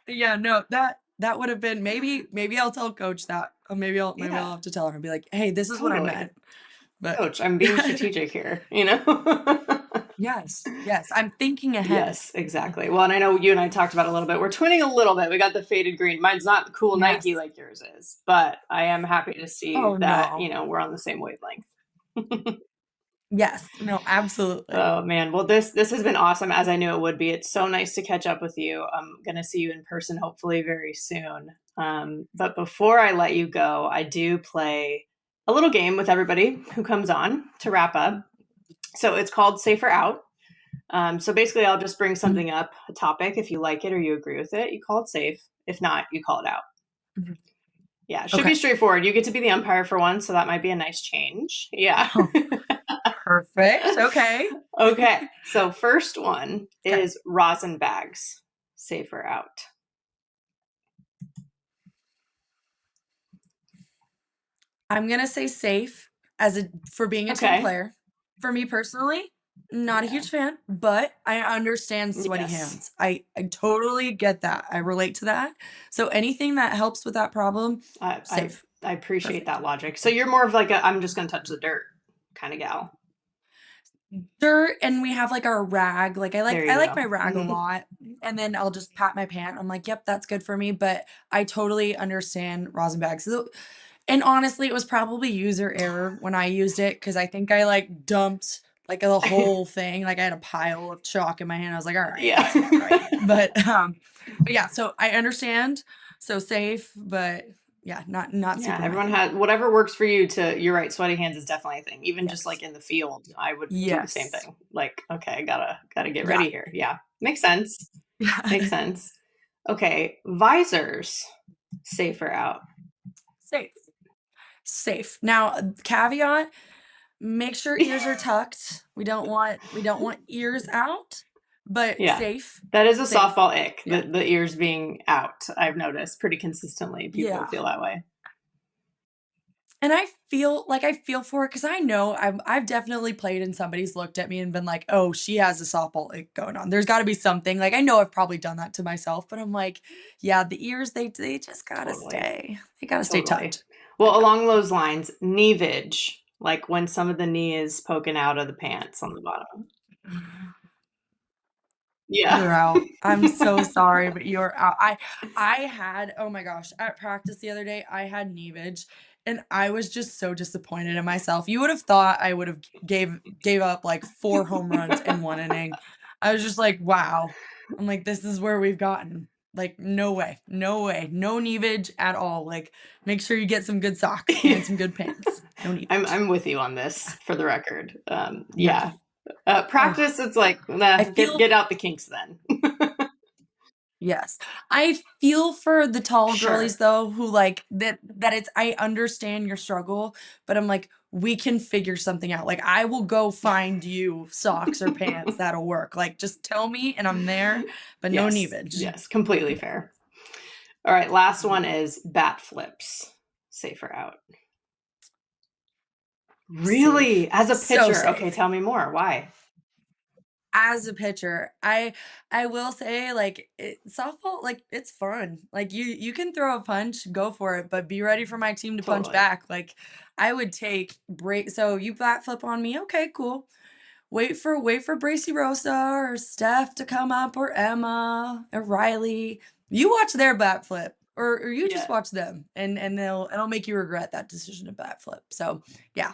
Yeah, no, that would have been maybe I'll tell coach that. Or maybe yeah, I'll have to tell her and be like, "Hey, this is what I totally. meant." But Coach, I'm being yeah. strategic here. Yes, yes, I'm thinking ahead. Yes, exactly. Well, and I know you and I talked about it a little bit. We're twinning a little bit. We got the faded green. Mine's not cool Nike Yes. like yours is, but I am happy to see Oh, that, no. we're on the same wavelength. Yes, no, absolutely. Oh man. Well, this has been awesome as I knew it would be. It's so nice to catch up with you. I'm going to see you in person hopefully very soon. But before I let you go, I do play a little game with everybody who comes on to wrap up. So it's called Safer Out. So basically, I'll just bring Mhm, something up, a topic. If you like it or you agree with it, you call it safe. If not, you call it out. mhm. Yeah, it should be Okay. straightforward. You get to be the umpire for once, so that might be a nice change. Yeah. Oh, perfect, okay. Okay. So first one Okay. is rosin bags. Safer out. I'm gonna say safe as a for being a team Okay. player. For me personally, Not a Yeah. huge fan, but I understand sweaty Yes. hands. I totally get that. I relate to that. So anything that helps with that problem, I I, safe. I appreciate Perfect. that logic. So you're more of like a I'm just gonna touch the dirt kind of gal. Dirt, and we have, like, our rag, like, There I you like go. my rag a lot, and then I'll just pat my pant, I'm like, "Yep, that's good for me," but I totally understand rosin bags. So and honestly, it was probably user error when I used it because I think I, like, dumped, like, the whole thing, like, I had a pile of chalk in my hand, I was like, "Alright, Yeah. that's not right." But yeah, so I understand, so safe, but yeah, not Yeah, super my everyone thing. has whatever works for you to you're right, sweaty hands is definitely a thing. Even just Yes. like in the field, I would do the same Yes. thing. Like, okay, I gotta get Yeah. ready here. Yeah. Makes sense. Makes Yeah. sense. Okay, visors. Safer out. Safe. Safe. Now, caveat, make sure ears are tucked. We don't want ears out, but Yeah. safe. That is a Safe. softball ick, Yeah. the ears being out. I've noticed pretty consistently people Yeah. feel that way. And I feel for it because I know I've definitely played and somebody's looked at me and been like, "Oh, she has a softball ick going on." There's gotta be something. Like, I know I've probably done that to myself, but I'm like, yeah, the ears, they just gotta Totally. stay. They gotta stay Totally. tucked. Well, Yeah. along those lines, neavage, like when some of the knee is poking out of the pants on the bottom. Yeah. You're out. I'm so sorry, but you're out. I had, oh my gosh, at practice the other day, I had Neavage and I was just so disappointed in myself. You would have thought I would have gave up like 4 home runs in 1 inning. I was just like, "Wow." I'm like, "This is where we've gotten." Like, no way. No way. No Neavage at all. Like, make sure you get some good socks and some good pants. No Neavage. I'm with you on this for the record. Yeah. Yeah. Oh, Practice, it's like, nah, I get feel get out the kinks then. Yes. I feel for the tall girlies Sure. though who like that it's I understand your struggle, but I'm like, we can figure something out. Like I will go find you socks or pants that'll work. Like just tell me and I'm there, but no Yes, neavage. yes, completely Yeah. fair. All right, last one is bat flips. Safer out. Safe. Really? As a So pitcher? Okay, safe. tell me more. Why? As a pitcher, I will say like softball like it's fun. Like you can throw a punch, go for it, but be ready for my team to punch Totally. back. Like I would take break so you bat flip on me. Okay, cool. Wait for Bracy Rosa or Steph to come up or Emma or Riley. You watch their bat flip or you just Yeah. watch them and it'll make you regret that decision to bat flip. So yeah,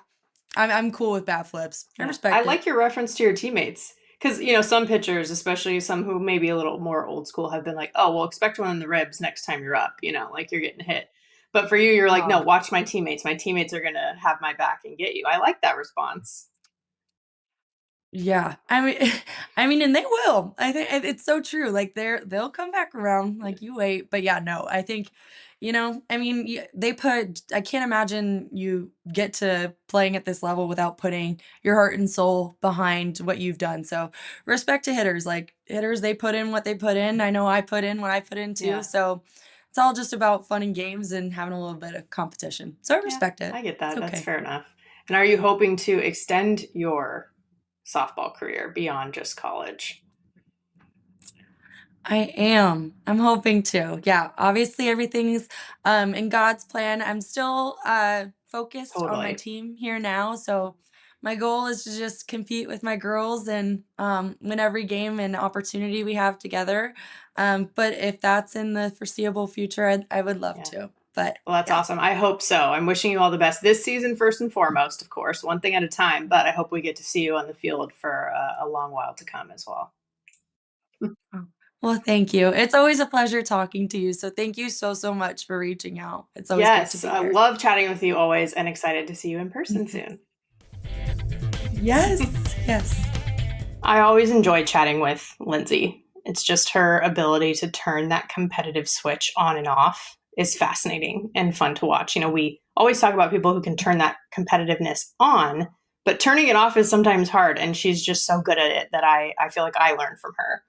I'm cool with bat flips. I Yeah. I respect like it. your reference to your teammates. Because, some pitchers, especially some who may be a little more old school, have been like, oh, well, expect one in the ribs next time you're up, like you're getting hit. But for you, you're like, no, Oh, watch my teammates. My teammates are going to have my back and get you. I like that response. yeah. I mean I mean, and they will. I think it's so true. Like they'll come back around. Like you wait. But yeah, no. I think, I mean, they put. I can't imagine you get to playing at this level without putting your heart and soul behind what you've done. So respect to hitters. Like hitters, they put in what they put in. I know I put in what I put in too. Yeah. So it's all just about fun and games and having a little bit of competition. So I Yeah. respect it. I get It's that. That's okay. fair enough. And are you hoping to extend your softball career beyond just college? I am. I'm hoping to. Yeah, obviously everything's in God's plan. I'm still focused on my Totally. team here now, so my goal is to just compete with my girls and win every game and opportunity we have together. But if that's in the foreseeable future, I would love Yeah. to. But Well, that's yeah. awesome. I hope so. I'm wishing you all the best this season, first and foremost, of course, one thing at a time. But I hope we get to see you on the field for a long while to come as well. Oh, well, thank you. It's always a pleasure talking to you. So thank you so much for reaching out. It's always great to Yes, be I here. love chatting with you always and excited to see you in person soon. Yes, yes. I always enjoy chatting with Lyndsey. It's just her ability to turn that competitive switch on and off is fascinating and fun to watch. We always talk about people who can turn that competitiveness on, but turning it off is sometimes hard. And she's just so good at it that I feel like I learn from her.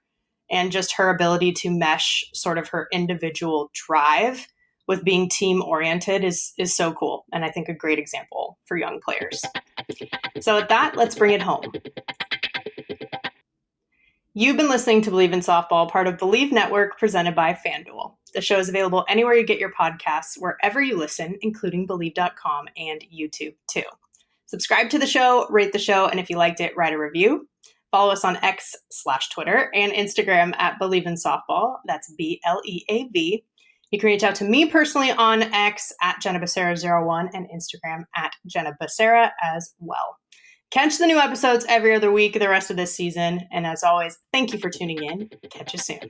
And just her ability to mesh sort of her individual drive with being team oriented is so cool. And I think a great example for young players. So, with that, let's bring it home. You've been listening to Bleav in Softball, part of Bleav Network, presented by FanDuel. The show is available anywhere you get your podcasts, wherever you listen, including Bleav.com and YouTube, too. Subscribe to the show, rate the show, and if you liked it, write a review. Follow us on X/Twitter and Instagram at Bleav in Softball. That's BLEAV. You can reach out to me personally on X at Jenna Becerra01 and Instagram at Jenna Becerra as well. Catch the new episodes every other week the rest of this season. And as always, thank you for tuning in. Catch you soon.